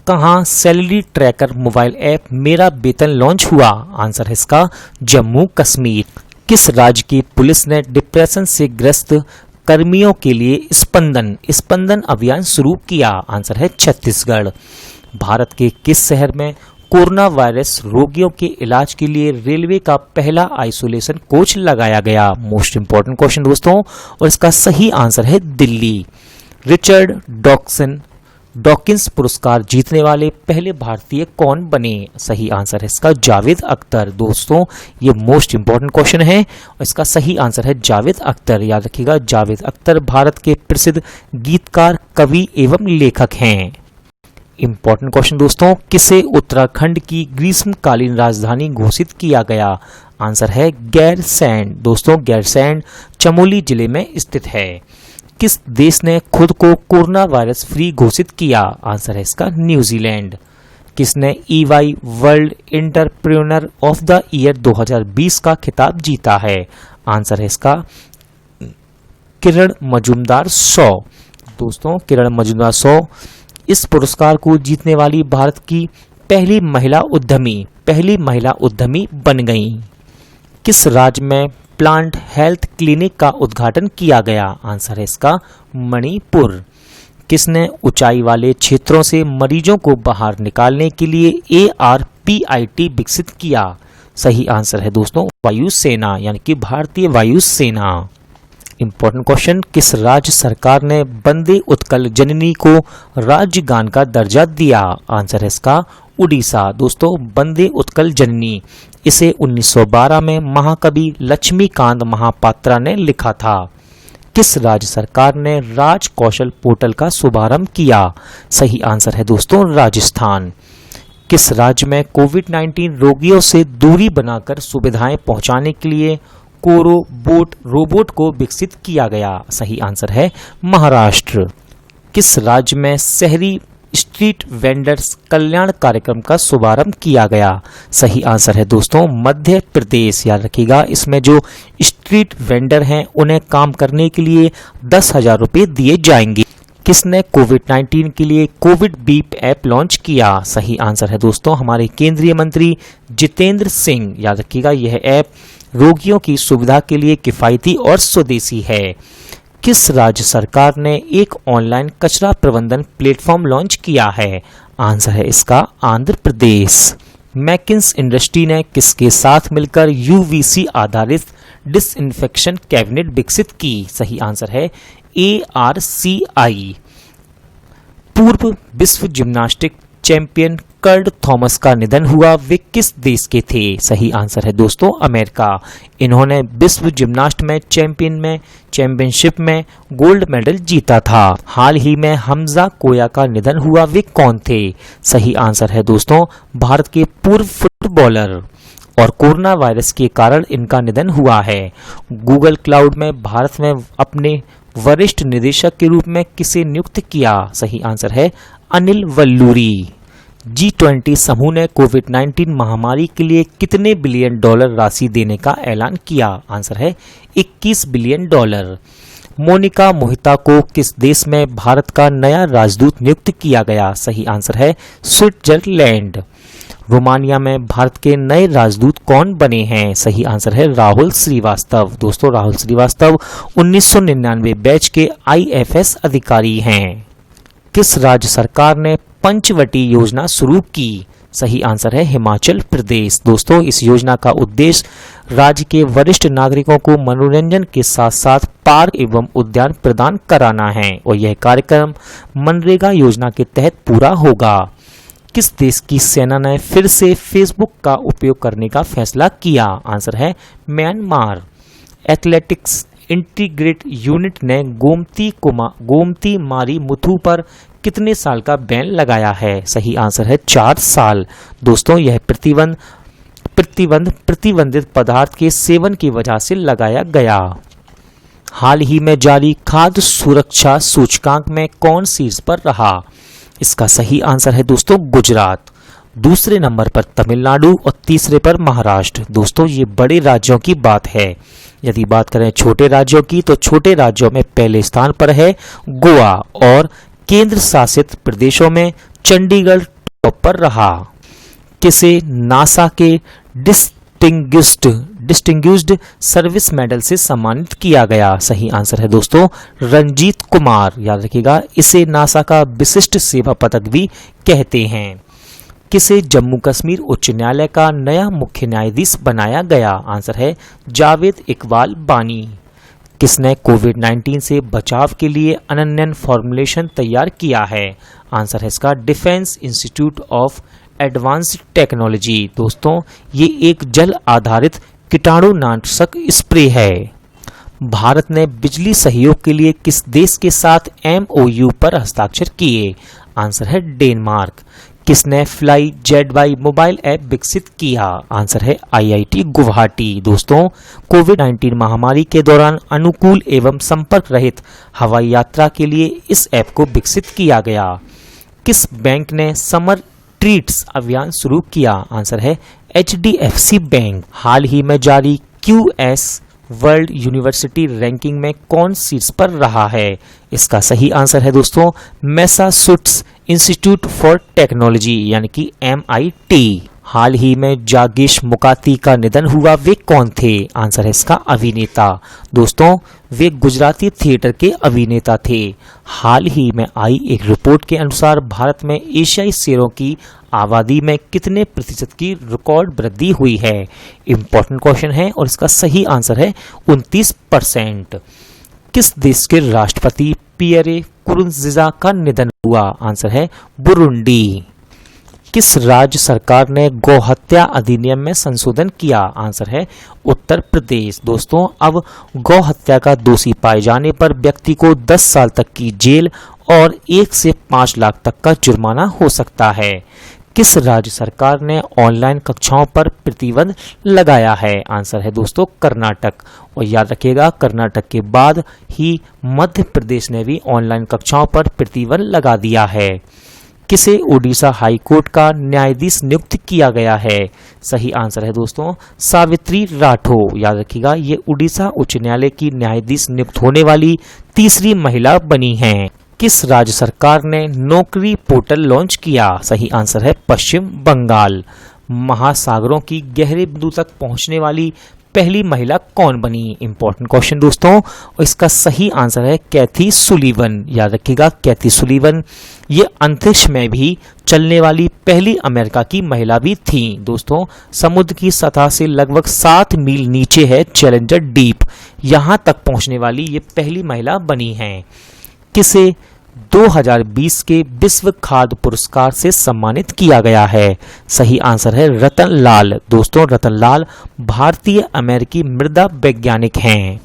कहाँ सैलरी ट्रैकर मोबाइल ऐप मेरा वेतन लॉन्च हुआ? आंसर है इसका जम्मू कश्मीर। किस राज्य की पुलिस ने डिप्रेशन से ग्रस्त कर्मियों के लिए स्पंदन अभियान शुरू किया? आंसर है छत्तीसगढ़। भारत के किस शहर में कोरोना वायरस रोगियों के इलाज के लिए रेलवे का पहला आइसोलेशन कोच लगाया गया? मोस्ट इंपॉर्टेंट क्वेश्चन दोस्तों, और इसका सही आंसर है दिल्ली। रिचर्ड डॉकिंस पुरस्कार जीतने वाले पहले भारतीय कौन बने? सही आंसर है इसका जावेद अख्तर। दोस्तों ये मोस्ट इंपॉर्टेंट क्वेश्चन है और इसका सही आंसर है जावेद अख्तर। याद रखिएगा, जावेद अख्तर भारत के प्रसिद्ध गीतकार, कवि एवं लेखक हैं। इंपॉर्टेंट क्वेश्चन दोस्तों, किसे उत्तराखंड की ग्रीष्मकालीन राजधानी घोषित किया गया? आंसर है गैरसैंण। दोस्तों गैरसैंण चमोली जिले में स्थित है। किस देश ने खुद को कोरोना वायरस फ्री घोषित किया? आंसर है इसका न्यूजीलैंड। किसने EY world entrepreneur of the year 2020 का खिताब जीता है? आंसर है इसका किरण मजूमदार 100। दोस्तों किरण मजूमदार 100 इस पुरस्कार को जीतने वाली भारत की पहली महिला उद्यमी बन गई। किस राज्य में प्लांट हेल्थ क्लिनिक का उद्घाटन किया गया? आंसर है इसका मणिपुर। किसने ऊंचाई वाले क्षेत्रों से मरीजों को बाहर निकालने के लिए ARPIT विकसित किया? सही आंसर है दोस्तों वायुसेना, यानी कि भारतीय वायुसेना। इंपॉर्टेंट क्वेश्चन, किस राज्य सरकार ने वंदे उत्कल जननी को राज्य गान का दर्जा दिया? आंसर है इसका उड़ीसा। दोस्तों वंदे उत्कल जननी इसे 1912 में महाकवि लक्ष्मीकांत महापात्रा ने लिखा था। किस राज्य सरकार ने राज कौशल पोर्टल का शुभारंभ किया? सही आंसर है दोस्तों राजस्थान। किस राज्य में कोविड-19 रोगियों से दूरी बनाकर सुविधाएं पहुंचाने के लिए रोबोट को विकसित किया गया? सही आंसर है महाराष्ट्र। किस राज्य में शहरी स्ट्रीट वेंडर्स कल्याण कार्यक्रम का शुभारंभ किया गया? सही आंसर है दोस्तों मध्य प्रदेश। याद रखिएगा, इसमें जो स्ट्रीट वेंडर हैं उन्हें काम करने के लिए 10,000 रुपये दिए जाएंगे। किसने कोविड-19 के लिए कोविड बीप ऐप लॉन्च किया? सही आंसर है दोस्तों हमारे केंद्रीय मंत्री जितेंद्र सिंह। याद रखिएगा, यह ऐप रोगियों की सुविधा के लिए किफायती और स्वदेशी है। किस राज्य सरकार ने एक ऑनलाइन कचरा प्रबंधन प्लेटफॉर्म लॉन्च किया है? आंसर है इसका आंध्र प्रदेश। मैकिन्स इंडस्ट्री ने किसके साथ मिलकर UVC आधारित डिसइंफेक्शन कैबिनेट विकसित की? सही आंसर है ARCI। पूर्व विश्व जिम्नास्टिक चैंपियन कर्ट थॉमस का निधन हुआ, वे किस देश के थे? सही आंसर है दोस्तों अमेरिका। इन्होंने विश्व जिम्नास्ट में चैंपियनशिप में गोल्ड मेडल जीता था। हाल ही में हमजा कोया का निधन हुआ, वे कौन थे? सही आंसर है दोस्तों भारत के पूर्व फुटबॉलर, और कोरोना वायरस के कारण इनका निधन हुआ है। गूगल क्लाउड में भारत में अपने वरिष्ठ निदेशक के रूप में किसे नियुक्त किया? सही आंसर है अनिल वल्लूरी। G20 समूह ने कोविड-19 महामारी के लिए कितने बिलियन डॉलर राशि देने का ऐलान किया? आंसर है 21 बिलियन डॉलर। मोनिका मोहिता को किस देश में भारत का नया राजदूत नियुक्त किया गया? सही आंसर है स्विट्जरलैंड। रोमानिया में भारत के नए राजदूत कौन बने हैं? सही आंसर है राहुल श्रीवास्तव। दोस्तों राहुल श्रीवास्तव 1999 बैच के IFS अधिकारी हैं। किस राज्य सरकार ने पंचवटी योजना शुरू की? सही आंसर है हिमाचल प्रदेश। दोस्तों इस योजना का उद्देश्य राज्य के वरिष्ठ नागरिकों को मनोरंजन के साथ साथ पार्क एवं उद्यान प्रदान कराना है, और यह कार्यक्रम मनरेगा योजना के तहत पूरा होगा। किस देश की सेना ने फिर से फेसबुक का उपयोग करने का फैसला किया? आंसर है म्यांमार। एथलेटिक्स इंटीग्रेट यूनिट ने गोमती मारी मुथु पर कितने साल का बैन लगाया है? सही आंसर है 4 साल। दोस्तों यह प्रतिबंधित पदार्थ के सेवन की वजह से लगाया गया। हाल ही में जारी खाद्य सुरक्षा सूचकांक में कौन शीर्ष पर रहा? इसका सही आंसर है दोस्तों गुजरात। दूसरे नंबर पर तमिलनाडु और तीसरे पर महाराष्ट्र। दोस्तों ये बड़े राज्यों की बात है। यदि बात करें छोटे राज्यों की तो छोटे राज्यों में पहले स्थान पर है गोवा और केंद्र शासित प्रदेशों में चंडीगढ़ टॉप पर रहा। किसे नासा के डिस्टिंग्विश्ड सर्विस मेडल से सम्मानित किया गया? सही आंसर है दोस्तों रंजीत कुमार। याद रखिएगा इसे नासा का विशिष्ट सेवा पदक भी कहते हैं। किसे जम्मू कश्मीर उच्च न्यायालय का नया मुख्य न्यायाधीश बनाया गया? आंसर है जावेद इकबाल बानी। किसने कोविड-19 से बचाव के लिए अनन्य फॉर्मुलेशन तैयार किया है? आंसर है इसका defence institute of advanced technology. दोस्तों ये एक जल आधारित कीटाणुनाशक स्प्रे है। भारत ने बिजली सहयोग के लिए किस देश के साथ MOU पर हस्ताक्षर किए? आंसर है डेनमार्क। किसने फ्लाई जेड मोबाइल ऐप विकसित किया? आंसर है IIT गुवाहाटी। दोस्तों कोविड-19 महामारी के दौरान अनुकूल एवं संपर्क रहित हवाई यात्रा के लिए इस ऐप को विकसित किया गया। किस बैंक ने समर ट्रीट्स अभियान शुरू किया? आंसर है HDFC बैंक। हाल ही में जारी QS वर्ल्ड यूनिवर्सिटी रैंकिंग में कौन शीर्ष पर रहा है? इसका सही आंसर है दोस्तों मैसाचुसेट्स इंस्टीट्यूट फॉर टेक्नोलॉजी यानी कि MIT। हाल ही में जागेश मुकाती का निधन हुआ, वे कौन थे? आंसर है इसका अभिनेता। दोस्तों वे गुजराती थिएटर के अभिनेता थे। हाल ही में आई एक रिपोर्ट के अनुसार भारत में एशियाई शेरों की आबादी में कितने प्रतिशत की रिकॉर्ड वृद्धि हुई है? इंपॉर्टेंट क्वेश्चन है और इसका सही आंसर है 29%। किस देश के राष्ट्रपति पियरे नकुरुनजिजा का निधन हुआ? आंसर है बुरुंडी। किस राज्य सरकार ने गौहत्या अधिनियम में संशोधन किया? आंसर है उत्तर प्रदेश। दोस्तों अब गौहत्या का दोषी पाए जाने पर व्यक्ति को 10 साल तक की जेल और 1 से 5 लाख तक का जुर्माना हो सकता है। किस राज्य सरकार ने ऑनलाइन कक्षाओं पर प्रतिबंध लगाया है? आंसर है दोस्तों कर्नाटक। और याद रखिएगा कर्नाटक के बाद ही मध्य प्रदेश ने भी ऑनलाइन कक्षाओं पर प्रतिबंध लगा दिया है। किसे ओडिशा हाई कोर्ट का न्यायाधीश नियुक्त किया गया है? सही आंसर है दोस्तों सावित्री राठौर। याद रखिएगा ये ओडिशा उच्च न्यायालय की न्यायाधीश नियुक्त होने वाली तीसरी महिला बनी हैं। किस राज्य सरकार ने नौकरी पोर्टल लॉन्च किया? सही आंसर है पश्चिम बंगाल। महासागरों की गहरे बिंदु तक पहुंचने वाली पहली महिला कौन बनी? इंपॉर्टेंट क्वेश्चन दोस्तों और इसका सही आंसर है कैथी सुलीवन। याद रखिएगा कैथी सुलीवन ये अंतरिक्ष में भी चलने वाली पहली अमेरिका की महिला भी थी। दोस्तों समुद्र की सतह से लगभग 7 मील नीचे है चैलेंजर डीप, यहां तक पहुंचने वाली ये पहली महिला बनी है। किसे 2020 के विश्व खाद्य पुरस्कार से सम्मानित किया गया है? सही आंसर है रतन लाल। दोस्तों रतन लाल भारतीय अमेरिकी मृदा वैज्ञानिक हैं।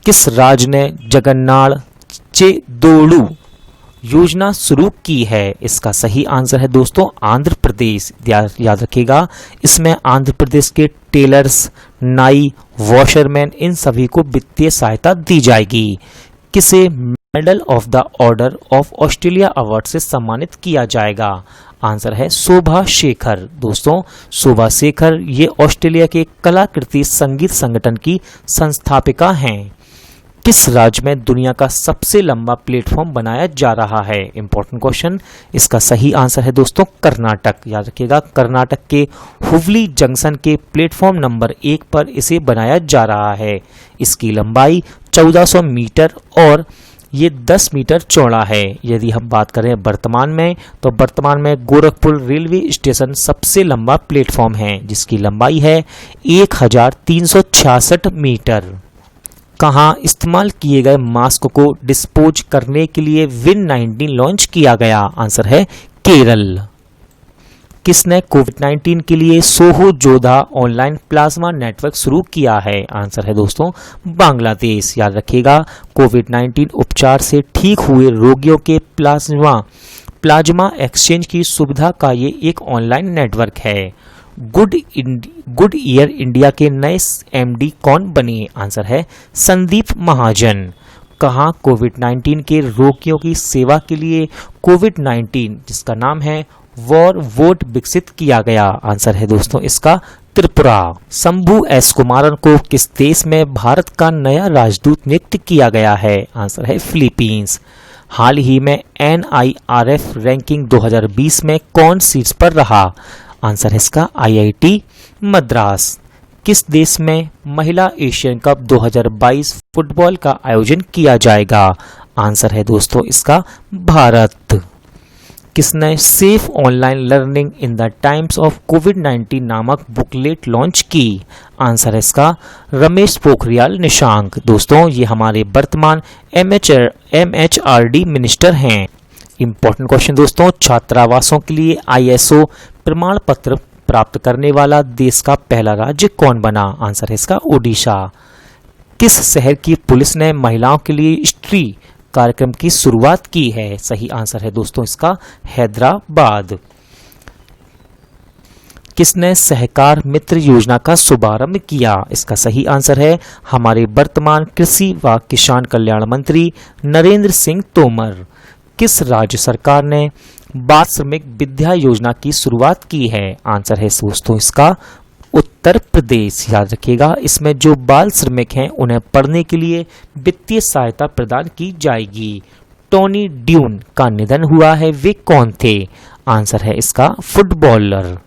किस राज्य ने जगन्नाथ चेदोड़ू योजना शुरू की है? इसका सही आंसर है दोस्तों आंध्र प्रदेश। याद रखिएगा इसमें आंध्र प्रदेश के टेलर्स, नाई, वॉशरमैन इन सभी को वित्तीय सहायता दी जाएगी। किसे medal of the order of Australia award से सम्मानित किया जाएगा? आंसर है शोभा शेखर। दोस्तों शोभा शेखर ये ऑस्ट्रेलिया के कलाकृति संगीत संगठन की संस्थापिका हैं। किस राज्य में दुनिया का सबसे लंबा प्लेटफॉर्म बनाया जा रहा है? Important question. इसका सही आंसर है दोस्तों कर्नाटक। याद रखिएगा कर्नाटक के हुबली जंक्शन के प्लेटफॉर्म नंबर 1 पर इसे बनाया जा रहा है। इसकी लंबाई 1400 मीटर और ये 10 मीटर चौड़ा है। यदि हम बात करें वर्तमान में तो वर्तमान में गोरखपुर रेलवे स्टेशन सबसे लंबा प्लेटफॉर्म है जिसकी लंबाई है 1366 मीटर। कहाँ इस्तेमाल किए गए मास्क को डिस्पोज करने के लिए Win19 लॉन्च किया गया? आंसर है केरल। किसने कोविड-19 के लिए Soho Jodha online plasma network शुरू किया है? आंसर है दोस्तों बांग्लादेश। याद रखिएगा कोविड-19 उपचार से ठीक हुए रोगियों के प्लाज्मा एक्सचेंज की सुविधा का ये एक ऑनलाइन नेटवर्क है। गुड ईयर इंडिया के नए MD कौन बने? आंसर है संदीप महाजन। कहाँ कोविड-19 के रोगियों की सेवा के लिए कोविड-19 जिसका नाम है वॉर वोट विकसित किया गया? आंसर है दोस्तों इसका त्रिपुरा। शंभू एस कुमारन को किस देश में भारत का नया राजदूत नियुक्त किया गया है? आंसर है फिलीपींस। हाल ही में NIRF रैंकिंग 2020 में कौन शीर्ष पर रहा? आंसर है इसका IIT मद्रास। किस देश में महिला एशियन कप 2022 फुटबॉल का आयोजन किया जाएगा? आंसर है दोस्तों इसका भारत। किसने safe online learning in the times of COVID नामक बुकलेट लॉन्च की? आंसर है इसका रमेश पोखरियाल निशंक। दोस्तों ये हमारे वर्तमान MHRD मिनिस्टर हैं। इंपॉर्टेंट क्वेश्चन दोस्तों, छात्रावासों के लिए ISO प्रमाण पत्र प्राप्त करने वाला देश का पहला राज्य कौन बना? आंसर है इसका ओडिशा। किस शहर की पुलिस ने महिलाओं के लिए स्त्री कार्यक्रम की शुरुआत की है? सही आंसर है दोस्तों इसका हैदराबाद। किसने सहकार मित्र योजना का शुभारंभ किया? इसका सही आंसर है हमारे वर्तमान कृषि व किसान कल्याण मंत्री नरेंद्र सिंह तोमर। किस राज्य सरकार ने बाल श्रमिक विद्या योजना की शुरुआत की है? आंसर है दोस्तों इसका उत्तर प्रदेश। याद रखिएगा, इसमें जो बाल श्रमिक हैं उन्हें पढ़ने के लिए वित्तीय सहायता प्रदान की जाएगी। टोनी ड्यून का निधन हुआ है, वे कौन थे? आंसर है इसका फुटबॉलर।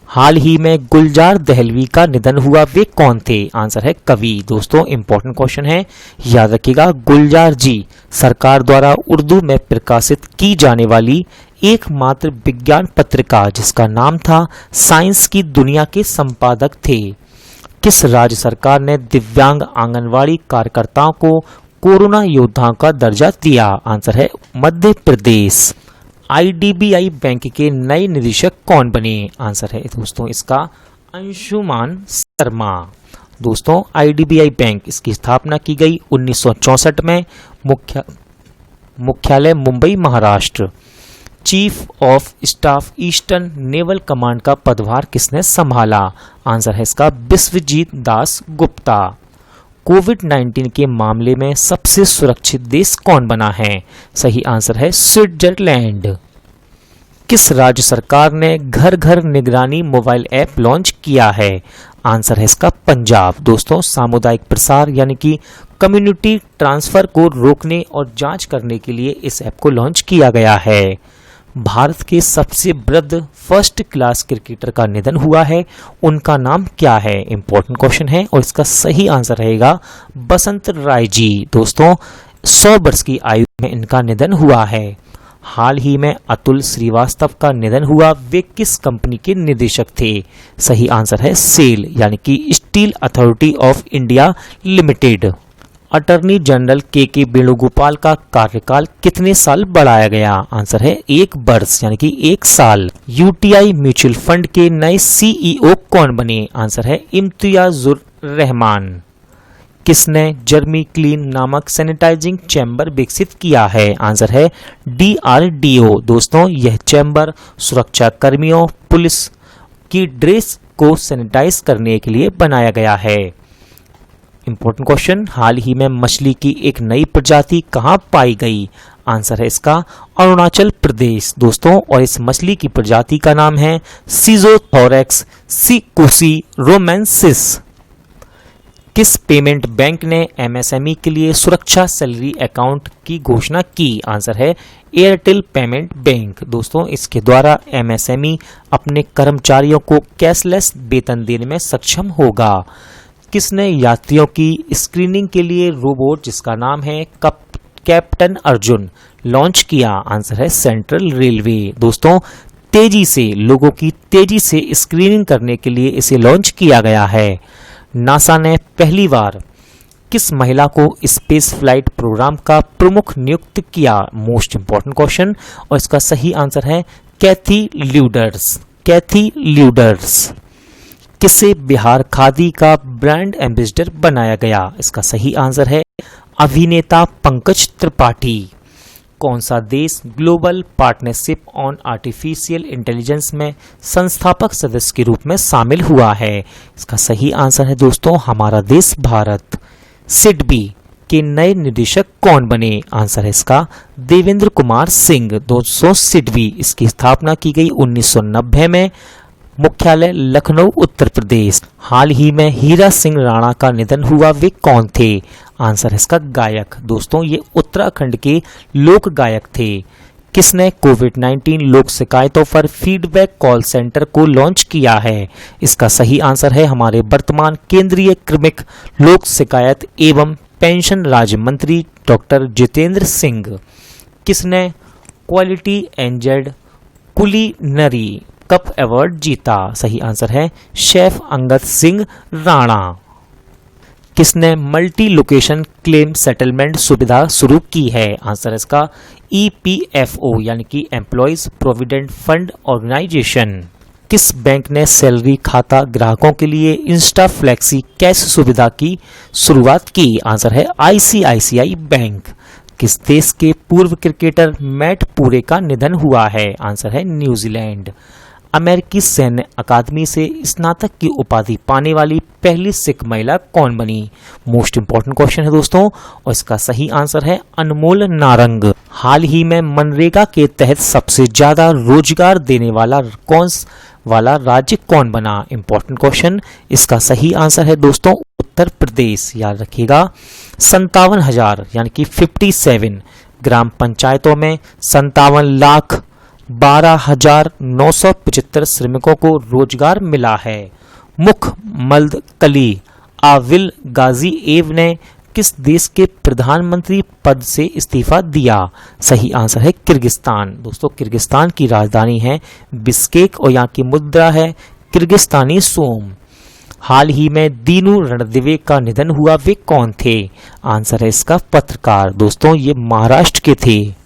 हाल ही में गुलजार दहलवी का निधन हुआ, वे कौन थे? आंसर है कवि। दोस्तों इंपॉर्टेंट क्वेश्चन है, याद रखिएगा, गुलजार जी सरकार द्वारा उर्दू में प्रकाशित की जाने वाली एकमात्र विज्ञान पत्रिका जिसका नाम था साइंस की दुनिया के संपादक थे। किस राज्य सरकार ने दिव्यांग आंगनवाड़ी कार्यकर्ताओं को कोरोना योद्धाओं का दर्जा दिया? आंसर है मध्य प्रदेश। IDBI बैंक के नए निदेशक कौन बने? आंसर है दोस्तों इसका अंशुमान शर्मा। दोस्तों IDBI बैंक इसकी स्थापना की गई 1964 में, मुख्यालय Mumbai Maharashtra. Chief of staff eastern naval command का पदभार किसने संभाला? आंसर है इसका विश्वजीत दास गुप्ता। कोविड-19 के मामले में सबसे सुरक्षित देश कौन बना है? सही आंसर है स्विट्जरलैंड। किस राज्य सरकार ने घर घर निगरानी मोबाइल ऐप लॉन्च किया है? आंसर है इसका पंजाब। दोस्तों सामुदायिक प्रसार यानी कि कम्युनिटी ट्रांसफर को रोकने और जांच करने के लिए इस ऐप को लॉन्च किया गया है। भारत के सबसे वृद्ध फर्स्ट क्लास क्रिकेटर का निधन हुआ है, उनका नाम क्या है? इंपॉर्टेंट क्वेश्चन है और इसका सही आंसर रहेगा बसंत राय जी। दोस्तों 100 वर्ष की आयु में इनका निधन हुआ है। हाल ही में अतुल श्रीवास्तव का निधन हुआ, वे किस कंपनी के निदेशक थे? सही आंसर है सेल यानी कि steel authority of India limited. Attorney general के वेणुगोपाल का कार्यकाल कितने साल बढ़ाया गया? आंसर है 1 वर्ष यानी कि 1 साल। UTI म्यूचुअल फंड के नए CEO कौन बने? आंसर है इम्तियाजुर रहमान। किसने जर्मी क्लीन नामक सैनिटाइजिंग चैम्बर विकसित किया है? आंसर है DRDO। दोस्तों यह चैम्बर सुरक्षा कर्मियों, पुलिस की ड्रेस को सैनिटाइज करने के लिए बनाया गया है। इंपॉर्टेंट क्वेश्चन, हाल ही में मछली की एक नई प्रजाति कहां पाई गई? आंसर है इसका अरुणाचल प्रदेश। दोस्तों और इस मछली की प्रजाति का नाम है सीजोथोरेक्स सिकुसी रोमेंसिस। किस पेमेंट बैंक ने MSME के लिए सुरक्षा सैलरी अकाउंट की घोषणा की? आंसर है एयरटेल पेमेंट बैंक। दोस्तों इसके द्वारा MSME अपने कर्मचारियों को कैशलेस वेतन देने में सक्षम होगा। किसने यात्रियों की स्क्रीनिंग के लिए रोबोट जिसका नाम है कैप्टन अर्जुन लॉन्च किया? आंसर है सेंट्रल रेलवे। दोस्तों लोगों की तेजी से स्क्रीनिंग करने के लिए इसे लॉन्च किया गया है। नासा ने पहली बार किस महिला को स्पेस फ्लाइट प्रोग्राम का प्रमुख नियुक्त किया? मोस्ट इंपॉर्टेंट क्वेश्चन और इसका सही आंसर है कैथी ल्यूडर्स। किसे बिहार खादी का ब्रांड एम्बेसडर बनाया गया? इसका सही आंसर है अभिनेता पंकज त्रिपाठी। कौन सा देश global partnership on artificial intelligence में संस्थापक सदस्य के रूप में शामिल हुआ है? इसका सही आंसर है दोस्तों हमारा देश भारत। सिडबी के नए निदेशक कौन बने? आंसर है इसका देवेंद्र कुमार सिंह। दोस्तों सिडबी इसकी स्थापना की गई 1990 में, मुख्यालय लखनऊ उत्तर प्रदेश। हाल ही में हीरा सिंह राणा का निधन हुआ, वे कौन थे? आंसर है इसका गायक। दोस्तों ये उत्तराखंड के लोक गायक थे। किसने कोविड-19 लोक शिकायतों पर फीडबैक कॉल सेंटर को लॉन्च किया है? इसका सही आंसर है हमारे वर्तमान केंद्रीय क्रमिक लोक शिकायत एवं पेंशन राज्य मंत्री डॉक्टर जितेंद्र सिंह। किसने क्वालिटी एंजल्ड कुलिनरी कप अवार्ड जीता? सही आंसर है शेफ अंगद सिंह राणा। किसने मल्टी लोकेशन क्लेम सेटलमेंट सुविधा शुरू की है? आंसर इसका EPFO यानी कि एम्प्लॉइज प्रोविडेंट फंड ऑर्गेनाइजेशन। किस बैंक ने सैलरी खाता ग्राहकों के लिए इंस्टा फ्लेक्सी कैश सुविधा की शुरुआत की? आंसर है ICICI बैंक। किस देश के पूर्व क्रिकेटर मैट पूरे का निधन हुआ है? आंसर है न्यूजीलैंड। अमेरिकी सैन्य अकादमी से स्नातक की उपाधि पाने वाली पहली सिख महिला कौन बनी? मोस्ट इंपॉर्टेंट क्वेश्चन है दोस्तों, और इसका सही आंसर है अनमोल नारंग। हाल ही में मनरेगा के तहत सबसे ज्यादा रोजगार देने वाला राज्य कौन बना? इंपॉर्टेंट क्वेश्चन, इसका सही आंसर है दोस्तों उत्तर प्रदेश। याद रखिएगा 57,000 यानी कि 57 ग्राम पंचायतों में 57,12,975 श्रमिकों को रोजगार मिला है। मुख मल्द कली आविल गाजीएव ने किस देश के प्रधानमंत्री पद से इस्तीफा दिया? सही आंसर है किर्गिस्तान। दोस्तों किर्गिस्तान की राजधानी है बिश्केक और यहाँ की मुद्रा है किर्गिस्तानी सोम। हाल ही में दीनू रणदिवे का निधन हुआ, वे कौन थे? आंसर है इसका पत्रकार। दोस्तों ये महाराष्ट्र के थे।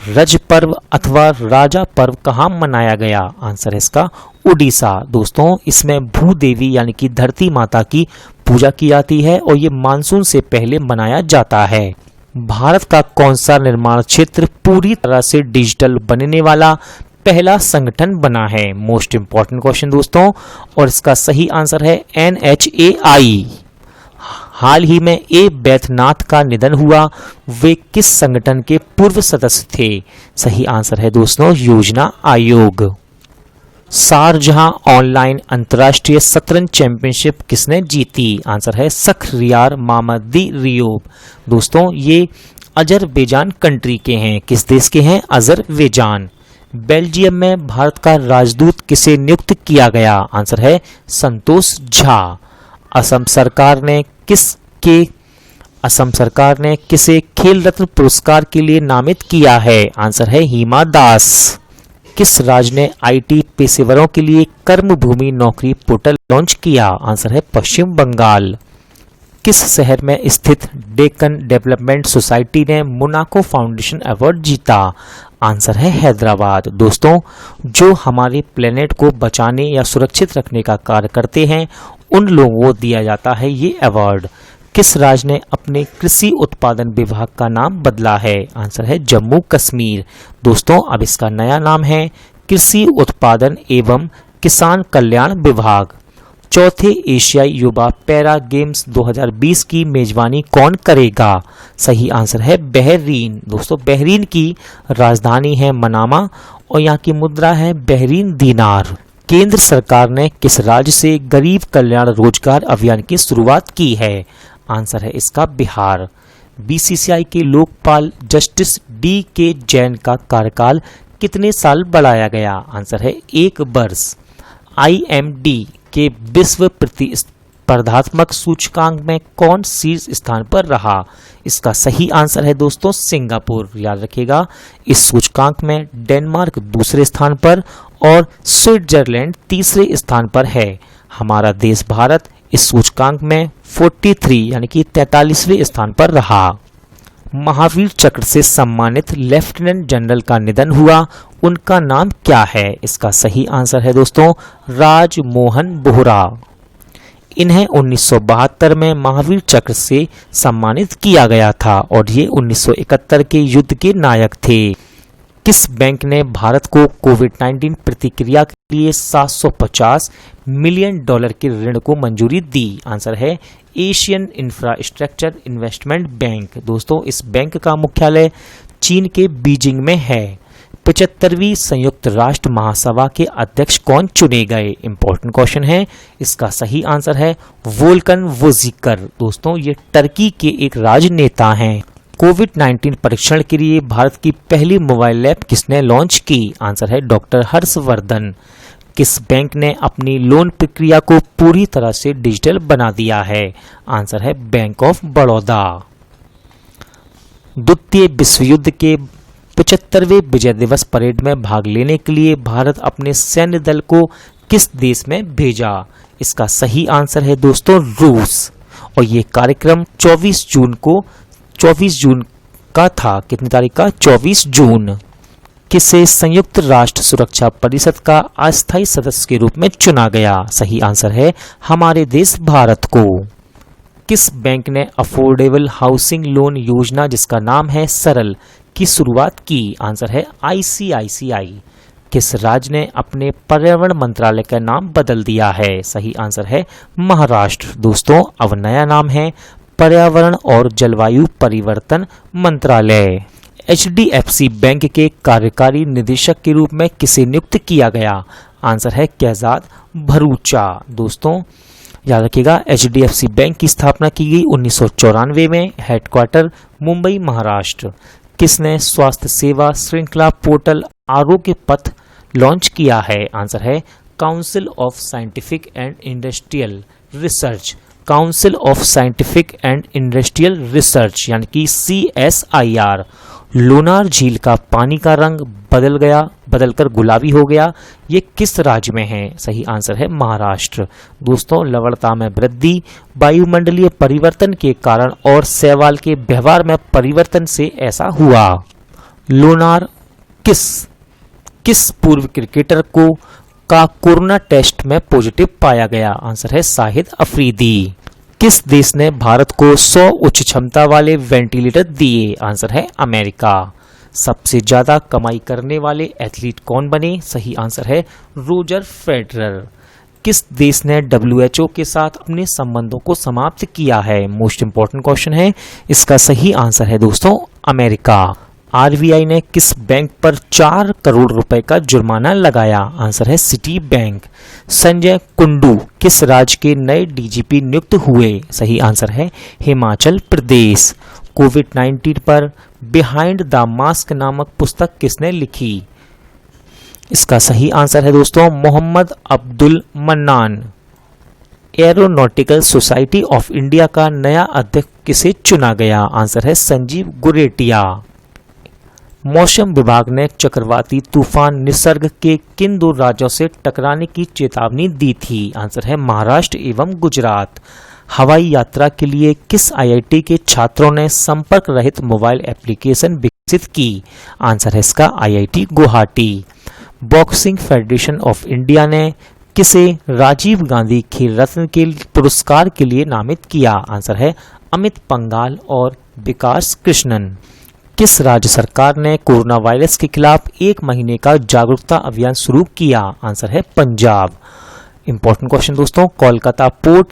रज पर्व अथवा राजा पर्व कहाँ मनाया गया? आंसर है इसका उड़ीसा। दोस्तों इसमें भूदेवी यानी कि धरती माता की पूजा की जाती है और ये मानसून से पहले मनाया जाता है। भारत का कौन सा निर्माण क्षेत्र पूरी तरह से डिजिटल बनने वाला पहला संगठन बना है? मोस्ट इंपॉर्टेंट क्वेश्चन दोस्तों, और इसका सही आंसर है NHAI। हाल ही में ए बैद्यनाथ का निधन हुआ, वे किस संगठन के पूर्व सदस्य थे? सही आंसर है दोस्तों योजना आयोग। शारजहां ऑनलाइन अंतर्राष्ट्रीय शतरंज चैंपियनशिप किसने जीती? आंसर है शख्रियार मामदी रियोब। दोस्तों ये अजरबैजान कंट्री के हैं। किस देश के हैं? अजरबैजान। बेल्जियम में भारत का राजदूत किसे नियुक्त किया गया? आंसर है संतोष झा। असम सरकार ने किसे खेल रत्न पुरस्कार के लिए नामित किया है? आंसर है हिमा दास। किस राज्य ने IT पेशेवरों के लिए कर्मभूमि नौकरी पोर्टल लॉन्च किया? आंसर है पश्चिम बंगाल। किस शहर में स्थित डेक्कन डेवलपमेंट सोसाइटी ने मोनाको फाउंडेशन अवार्ड जीता? आंसर है हैदराबाद। दोस्तों जो हमारे प्लेनेट को बचाने या सुरक्षित रखने का कार्य करते हैं उन लोगों को दिया जाता है ये अवार्ड। किस राज्य ने अपने कृषि उत्पादन विभाग का नाम बदला है? आंसर है जम्मू कश्मीर। दोस्तों अब इसका नया नाम है कृषि उत्पादन एवं किसान कल्याण विभाग। चौथे एशियाई युवा पैरा गेम्स 2020 की मेजबानी कौन करेगा? सही आंसर है बहरीन। दोस्तों बहरीन की राजधानी है मनामा और यहाँ की मुद्रा है बहरीन दीनार। केंद्र सरकार ने किस राज्य से गरीब कल्याण रोजगार अभियान की शुरुआत की है? आंसर है इसका बिहार। BCCI के लोकपाल जस्टिस DK जैन का कार्यकाल कितने साल बढ़ाया गया? आंसर है 1 वर्ष। IMD के विश्व प्रतिस्पर्धात्मक सूचकांक में कौन शीर्ष स्थान पर रहा? इसका सही आंसर है दोस्तों सिंगापुर। याद रखिएगा इस सूचकांक में डेनमार्क दूसरे स्थान पर और स्विट्जरलैंड तीसरे स्थान पर है। हमारा देश भारत इस सूचकांक में 43 यानी कि 43वें स्थान पर रहा। महावीर चक्र से सम्मानित लेफ्टिनेंट जनरल का निधन हुआ, उनका नाम क्या है? इसका सही आंसर है दोस्तों राजमोहन बोहरा। इन्हें 1972 में महावीर चक्र से सम्मानित किया गया था और ये 1971 के युद्ध के नायक थे। किस बैंक ने भारत को कोविड-19 प्रतिक्रिया लिए $750 मिलियन के ऋण को मंजूरी दी। आंसर है एशियन इंफ्रास्ट्रक्चर इन्वेस्टमेंट बैंक। दोस्तों इस बैंक का मुख्यालय चीन के बीजिंग में है। 75वीं संयुक्त राष्ट्र महासभा के अध्यक्ष कौन चुने गए? इंपॉर्टेंट क्वेश्चन है। इसका सही आंसर है वोल्कन वोजिकर। दोस्तों ये टर्की के एक राजनेता हैं। कोविड-19 परीक्षण के लिए भारत की पहली मोबाइल ऐप किसने लॉन्च की? आंसर है डॉक्टर हर्षवर्धन। किस बैंक ने अपनी लोन प्रक्रिया को पूरी तरह से डिजिटल बना दिया है? आंसर है बैंक ऑफ बड़ौदा। द्वितीय विश्व युद्ध के 75वें विजय दिवस परेड में भाग लेने के लिए भारत अपने सैन्य दल को किस देश में भेजा? इसका सही आंसर है दोस्तों रूस। और ये कार्यक्रम 24 जून का था। कितनी तारीख का? 24 जून। किसे संयुक्त राष्ट्र सुरक्षा परिषद का अस्थायी सदस्य के रूप में चुना गया? सही आंसर है हमारे देश भारत को। किस बैंक ने अफोर्डेबल हाउसिंग लोन योजना जिसका नाम है सरल की शुरुआत की? आंसर है आईसीआईसीआई। किस राज्य ने अपने पर्यावरण मंत्रालय का नाम बदल दिया है? सही आंसर है महाराष्ट्र। दोस्तों अब नया नाम है पर्यावरण और जलवायु परिवर्तन मंत्रालय। एचडीएफसी बैंक के कार्यकारी निदेशक के रूप में किसे नियुक्त किया गया? आंसर है कैजाद भरूचा। दोस्तों याद रखिएगा एचडीएफसी बैंक की स्थापना की गई 1994 में। हेडक्वार्टर मुंबई महाराष्ट्र। किसने स्वास्थ्य सेवा श्रृंखला पोर्टल आरोग्य पथ लॉन्च किया है? आंसर है council of scientific and industrial research. Council of scientific and industrial research यानी कि CSIR। लोनार झील का पानी का रंग बदलकर गुलाबी हो गया, ये किस राज्य में है? सही आंसर है महाराष्ट्र। दोस्तों लवणता में वृद्धि, वायुमंडलीय परिवर्तन के कारण और शैवाल के व्यवहार में परिवर्तन से ऐसा हुआ। लोनार किस पूर्व क्रिकेटर का कोरोना टेस्ट में पॉजिटिव पाया गया? आंसर है शाहिद अफरीदी। किस देश ने भारत को 100 उच्च क्षमता वाले वेंटिलेटर दिए? आंसर है अमेरिका। सबसे ज्यादा कमाई करने वाले एथलीट कौन बने? सही आंसर है रोजर फेडरर। किस देश ने WHO के साथ अपने संबंधों को समाप्त किया है? मोस्ट इंपॉर्टेंट क्वेश्चन है। इसका सही आंसर है दोस्तों अमेरिका। आरबीआई ने किस बैंक पर 4 करोड़ रुपए का जुर्माना लगाया? आंसर है सिटी बैंक। संजय कुंडू किस राज्य के नए डीजीपी नियुक्त हुए? सही आंसर है हिमाचल प्रदेश। कोविड-19 पर बिहाइंड द मास्क नामक पुस्तक किसने लिखी? इसका सही आंसर है दोस्तों Mohammad Abdul Mannan. Aeronautical society of India का नया अध्यक्ष किसे चुना गया? आंसर है संजीव गुरेटिया। मौसम विभाग ने चक्रवाती तूफान निसर्ग के किन 2 राज्यों से टकराने की चेतावनी दी थी? आंसर है महाराष्ट्र एवं गुजरात। हवाई यात्रा के लिए किस आईआईटी के छात्रों ने संपर्क रहित मोबाइल एप्लीकेशन विकसित की? आंसर है इसका IIT Guwahati. Boxing federation of India ने किसे राजीव गांधी खेल रत्न के पुरस्कार के लिए नामित किया? आंसर है अमित पंघाल और विकास कृष्णन। किस राज्य सरकार ने कोरोना वायरस के खिलाफ 1 महीने का जागरूकता अभियान शुरू किया? आंसर है पंजाब। इंपॉर्टेंट क्वेश्चन दोस्तों कोलकाता पोर्ट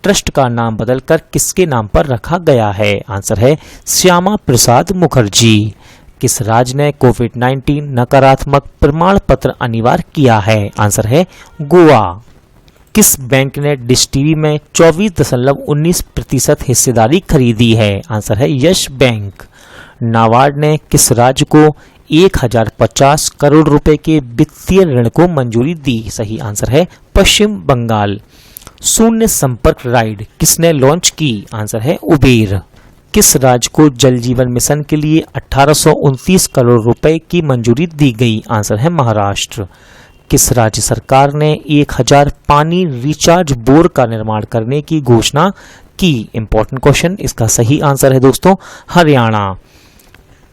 ट्रस्ट का नाम बदलकर किसके नाम पर रखा गया है? आंसर है श्यामा प्रसाद मुखर्जी। किस राज्य ने कोविड-19 नकारात्मक प्रमाण पत्र अनिवार्य किया है? आंसर है गोवा। किस बैंक ने डिश टीवी में 24.19% हिस्सेदारी खरीदी है? आंसर है यश बैंक। नाबार्ड ने किस राज्य को 1050 करोड़ रुपए के वित्तीय ऋण को मंजूरी दी? सही आंसर है पश्चिम बंगाल। शून्य संपर्क राइड किसने लॉन्च की? आंसर है उबेर। किस राज्य को जल जीवन मिशन के लिए 1829 करोड़ रुपए की मंजूरी दी गई? आंसर है महाराष्ट्र। किस राज्य सरकार ने 1000 पानी रिचार्ज बोर का निर्माण करने की घोषणा की? Important question. इसका सही आंसर है दोस्तों हरियाणा।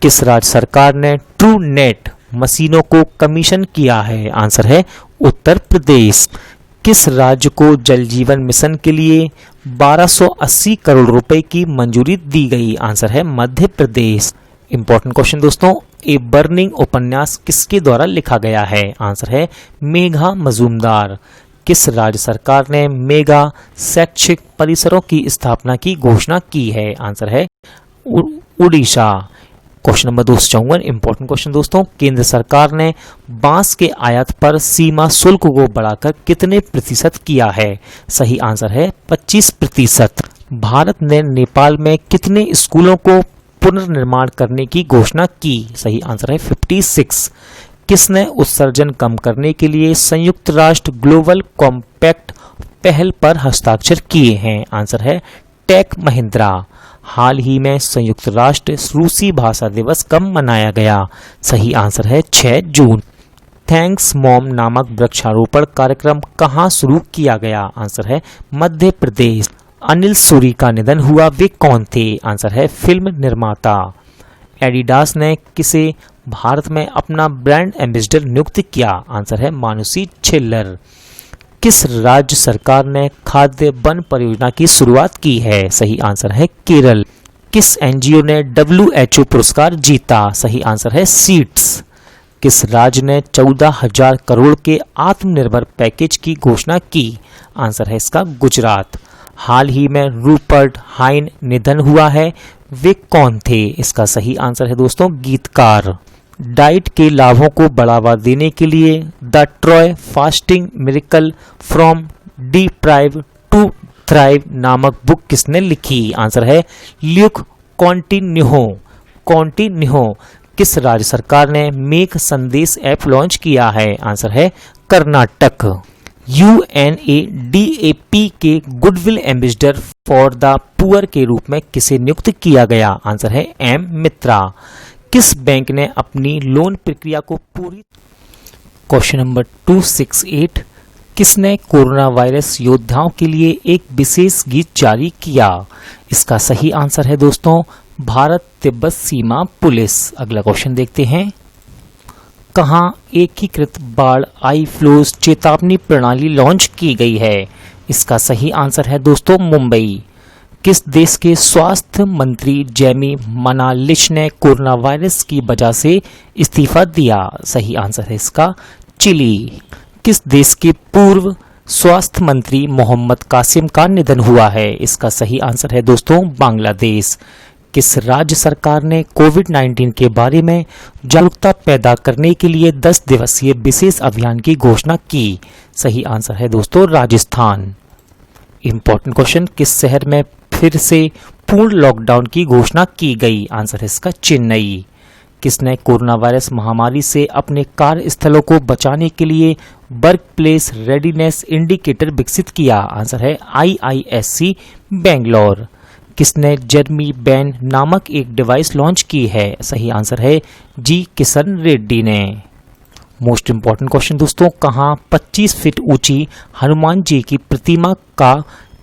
किस राज्य सरकार ने ट्रू नेट मशीनों को कमीशन किया है? आंसर है उत्तर प्रदेश। किस राज्य को जल जीवन मिशन के लिए 1280 करोड़ रुपए की मंजूरी दी गई? आंसर है मध्य प्रदेश। इंपॉर्टेंट क्वेश्चन दोस्तों, ए बर्निंग उपन्यास किसके द्वारा लिखा गया है? आंसर है मेघा मजूमदार। किस राज्य सरकार ने मेगा शैक्षिक परिसरों की स्थापना की घोषणा की है? आंसर है Orissa. Question number 254, important question दोस्तों, केंद्र सरकार ने बांस के आयात पर सीमा शुल्क को बढ़ाकर कितने प्रतिशत किया है? सही आंसर है 25%। भारत ने नेपाल में कितने स्कूलों को पुनर्निर्माण करने की घोषणा की? सही आंसर है 56। किसने उत्सर्जन कम करने के लिए संयुक्त राष्ट्र ग्लोबल कॉम्पैक्ट पहल पर हस्ताक्षर किए हैं? आंसर है टेक महिंद्रा। हाल ही में संयुक्त राष्ट्र रूसी भाषा दिवस कब मनाया गया? सही आंसर है 6 जून। थैंक्स मॉम नामक वृक्षारोपण कार्यक्रम कहाँ शुरू किया गया? आंसर है मध्य प्रदेश। अनिल सूरी का निधन हुआ, वे कौन थे? आंसर है फिल्म निर्माता। एडिडास ने किसे भारत में अपना ब्रांड एम्बेसडर नियुक्त किया? आंसर है मानुषी छिल्लर। किस राज्य सरकार ने खाद्य वन परियोजना की शुरुआत की है? सही आंसर है केरल। किस एनजीओ ने WHO पुरस्कार जीता? सही आंसर है सीड्स। किस राज्य ने 14,000 करोड़ के आत्मनिर्भर पैकेज की घोषणा की? आंसर है इसका गुजरात। हाल ही में रूपर्ट हाइन निधन हुआ है, वे कौन थे? इसका सही आंसर है दोस्तों गीतकार। डाइट के लाभों को बढ़ावा देने के लिए the Troy fasting miracle from deprive to thrive नामक बुक किसने लिखी? आंसर है ल्यूक कॉन्टिन्यूहो। किस राज्य सरकार ने मेक संदेश ऐप लॉन्च किया है? आंसर है कर्नाटक। UNADAP के goodwill ambassador for the poor के रूप में किसे नियुक्त किया गया? आंसर है M मित्रा। किस बैंक ने अपनी लोन प्रक्रिया को पूरी? क्वेश्चन नंबर 268, किसने कोरोना वायरस योद्धाओं के लिए एक विशेष गीत जारी किया? इसका सही आंसर है दोस्तों भारत तिब्बत सीमा पुलिस। अगला क्वेश्चन देखते हैं, कहाँ एकीकृत बाढ़ आई फ्लोज चेतावनी प्रणाली लॉन्च की गई है? इसका सही आंसर है दोस्तों मुंबई। किस देश के स्वास्थ्य मंत्री जेमी मनालिश ने कोरोना वायरस की वजह से इस्तीफा दिया? सही आंसर है इसका चिली। किस देश के पूर्व स्वास्थ्य मंत्री मोहम्मद कासिम का निधन हुआ है? इसका सही आंसर है दोस्तों बांग्लादेश। किस राज्य सरकार ने कोविड-19 के बारे में जागरूकता पैदा करने के लिए 10 दिवसीय विशेष अभियान की घोषणा की? सही आंसर है दोस्तों राजस्थान। इंपॉर्टेंट क्वेश्चन, किस शहर में फिर से पूर्ण लॉकडाउन की घोषणा की गई? आंसर है इसका चेन्नई। किसने कोरोना वायरस महामारी से अपने कार्यस्थलों को बचाने के लिए वर्क प्लेस रेडीनेस इंडिकेटर विकसित किया? आंसर है IISc बेंगलोर। किसने जर्मी बैन नामक एक डिवाइस लॉन्च की है? सही आंसर है जी किशन रेड्डी ने। मोस्ट इंपॉर्टेंट क्वेश्चन दोस्तों, कहाँ 25 फीट ऊंची हनुमान जी की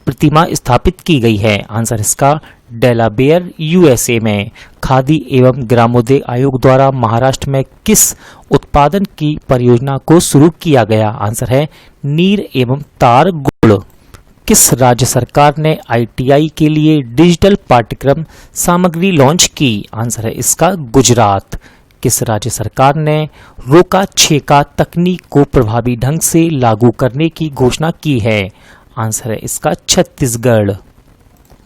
प्रतिमा स्थापित की गई है? आंसर इसका डेलावेयर USA में। खादी एवं ग्रामोद्योग आयोग द्वारा महाराष्ट्र में किस उत्पादन की परियोजना को शुरू किया गया? आंसर है नीर एवं तार गुड़। किस राज्य सरकार ने ITI के लिए डिजिटल पाठ्यक्रम सामग्री लॉन्च की? आंसर है इसका गुजरात। किस राज्य सरकार ने रोका छेका तकनीक को प्रभावी ढंग से लागू करने की घोषणा की है? आंसर है इसका छत्तीसगढ़।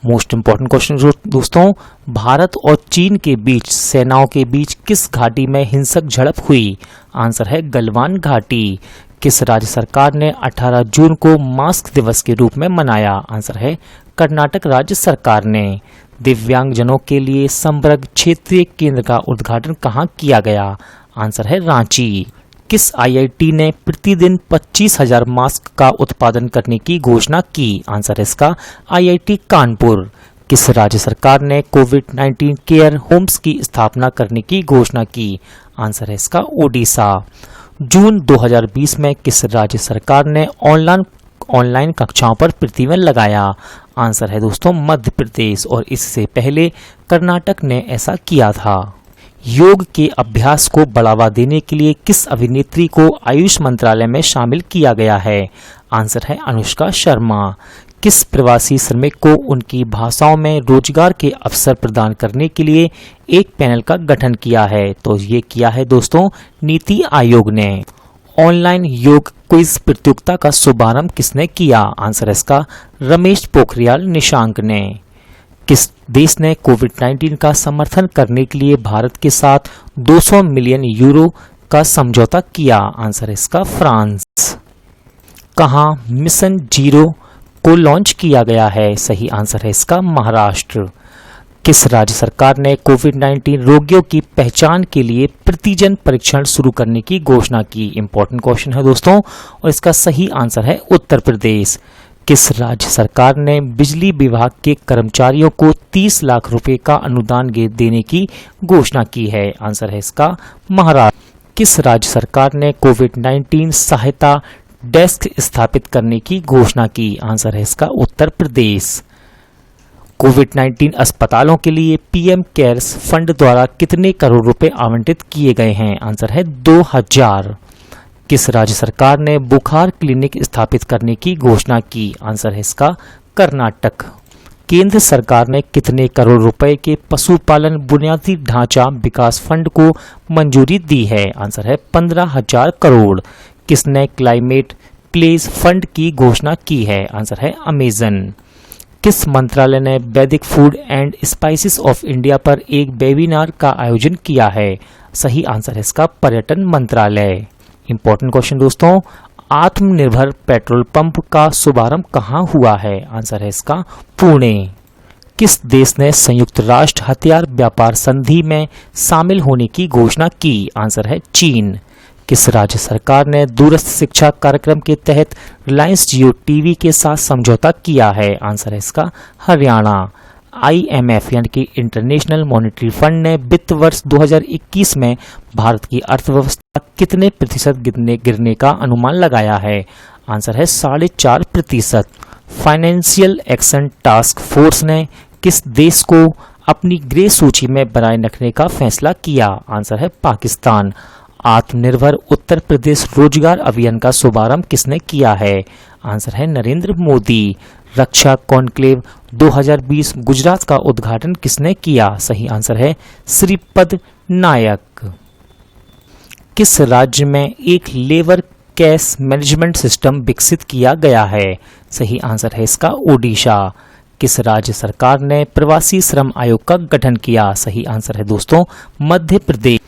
मोस्ट इंपॉर्टेंट क्वेश्चन दोस्तों, भारत और चीन के बीच सेनाओं के बीच किस घाटी में हिंसक झड़प हुई? आंसर है गलवान घाटी। किस राज्य सरकार ने 18 जून को मास्क दिवस के रूप में मनाया? आंसर है कर्नाटक राज्य सरकार ने। दिव्यांगजनों के लिए संवर्ग क्षेत्रीय केंद्र का उद्घाटन कहाँ किया गया? आंसर है रांची। किस IIT ने प्रतिदिन 25,000 मास्क का उत्पादन करने की घोषणा की? आंसर है इसका IIT कानपुर। किस राज्य सरकार ने कोविड-19 केयर होम्स की स्थापना करने की घोषणा की? आंसर है इसका ओडिशा। जून 2020 में किस राज्य सरकार ने ऑनलाइन कक्षाओं पर प्रतिबंध लगाया? आंसर है दोस्तों मध्य प्रदेश, और इससे पहले कर्नाटक ने ऐसा किया था। योग के अभ्यास को बढ़ावा देने के लिए किस अभिनेत्री को आयुष मंत्रालय में शामिल किया गया है? आंसर है अनुष्का शर्मा। किस प्रवासी श्रमिक को उनकी भाषाओं में रोजगार के अवसर प्रदान करने के लिए एक पैनल का गठन किया है? तो ये किया है दोस्तों नीति आयोग ने। ऑनलाइन योग क्विज प्रतियोगिता का शुभारंभ किसने किया? आंसर है इसका रमेश पोखरियाल निशंक ने। किस देश ने कोविड-19 का समर्थन करने के लिए भारत के साथ 200 मिलियन यूरो का समझौता किया? आंसर है इसका फ्रांस। कहाँ मिशन जीरो को लॉन्च किया गया है? सही आंसर है इसका महाराष्ट्र। किस राज्य सरकार ने कोविड-19 रोगियों की पहचान के लिए प्रतिजन परीक्षण शुरू करने की घोषणा की? इंपॉर्टेंट क्वेश्चन है दोस्तों और इसका सही आंसर है उत्तर प्रदेश। किस राज्य सरकार ने बिजली विभाग के कर्मचारियों को 30 लाख रुपए का अनुदान देने की घोषणा की है? आंसर है इसका महाराष्ट्र। किस राज्य सरकार ने कोविड-19 सहायता डेस्क स्थापित करने की घोषणा की? आंसर है इसका उत्तर प्रदेश। कोविड-19 अस्पतालों के लिए पीएम केयर्स फंड द्वारा कितने करोड़ रुपए आवंटित किए गए हैं? आंसर है 2000। किस राज्य सरकार ने बुखार क्लिनिक स्थापित करने की घोषणा की? आंसर है इसका कर्नाटक। केंद्र सरकार ने कितने करोड़ रुपए के पशुपालन बुनियादी ढांचा विकास फंड को मंजूरी दी है? आंसर है 15,000 करोड़। किसने क्लाइमेट प्लेस फंड की घोषणा की है? आंसर है अमेजन। किस मंत्रालय ने वैदिक food and spices of India पर एक वेबिनार का आयोजन किया है? सही आंसर है इसका पर्यटन मंत्रालय। इंपॉर्टेंट क्वेश्चन दोस्तों, आत्मनिर्भर पेट्रोल पंप का शुभारंभ कहाँ हुआ है? आंसर है इसका पुणे। किस देश ने संयुक्त राष्ट्र हथियार व्यापार संधि में शामिल होने की घोषणा की? आंसर है चीन। किस राज्य सरकार ने दूरस्थ शिक्षा कार्यक्रम के तहत रिलायंस जियो टीवी के साथ समझौता किया है? आंसर है इसका हरियाणा। IMF यानी कि इंटरनेशनल मॉनेटरी फंड ने वित्त वर्ष 2021 में भारत की अर्थव्यवस्था कितने प्रतिशत गिरने का अनुमान लगाया है? आंसर है 4.5%। फाइनेंशियल एक्शन टास्क फोर्स ने किस देश को अपनी ग्रे सूची में बनाए रखने का फैसला किया? आंसर है पाकिस्तान। आत्मनिर्भर उत्तर प्रदेश रोजगार अभियान का शुभारंभ किसने किया है? आंसर है नरेंद्र मोदी। रक्षा कॉन्क्लेव 2020 गुजरात का उद्घाटन किसने किया? सही आंसर है श्रीपद नायक। किस राज्य में एक लेबर कैश मैनेजमेंट सिस्टम विकसित किया गया है? सही आंसर है इसका ओडिशा। किस राज्य सरकार ने प्रवासी श्रम आयोग का गठन किया? सही आंसर है दोस्तों मध्य प्रदेश।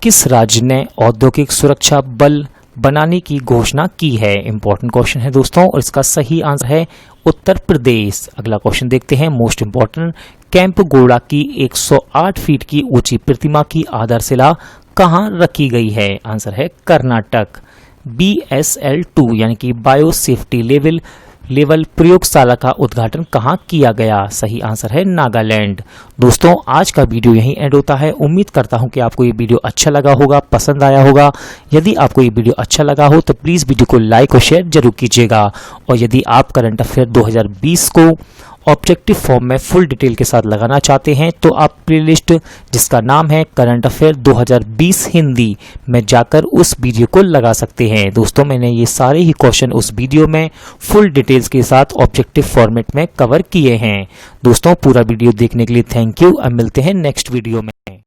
किस राज्य ने औद्योगिक सुरक्षा बल बनाने की घोषणा की है? इंपॉर्टेंट क्वेश्चन है दोस्तों और इसका सही आंसर है उत्तर प्रदेश। अगला क्वेश्चन देखते हैं मोस्ट इंपॉर्टेंट। कैंप गोड़ा की 108 फीट की ऊंची प्रतिमा की आधारशिला कहाँ रखी गई है? आंसर है कर्नाटक। BSL-2 यानी कि बायो सेफ्टी लेवल प्रयोगशाला का उद्घाटन कहाँ किया गया? सही आंसर है नागालैंड। दोस्तों आज का वीडियो यहीं एंड होता है। उम्मीद करता हूं कि आपको ये वीडियो अच्छा लगा होगा, पसंद आया होगा। यदि आपको ये वीडियो अच्छा लगा हो तो प्लीज़ वीडियो को लाइक और शेयर जरूर कीजिएगा। और यदि आप करंट अफेयर 2020 को ऑब्जेक्टिव फॉर्म में फुल डिटेल के साथ लगाना चाहते हैं तो आप प्लेलिस्ट जिसका नाम है करंट अफेयर 2020 हिंदी में जाकर उस वीडियो को लगा सकते हैं। दोस्तों मैंने ये सारे ही क्वेश्चन उस वीडियो में फुल डिटेल्स के साथ ऑब्जेक्टिव फॉर्मेट में कवर किए हैं। दोस्तों पूरा वीडियो देखने के लिए थैंक यू। अब मिलते हैं नेक्स्ट वीडियो में।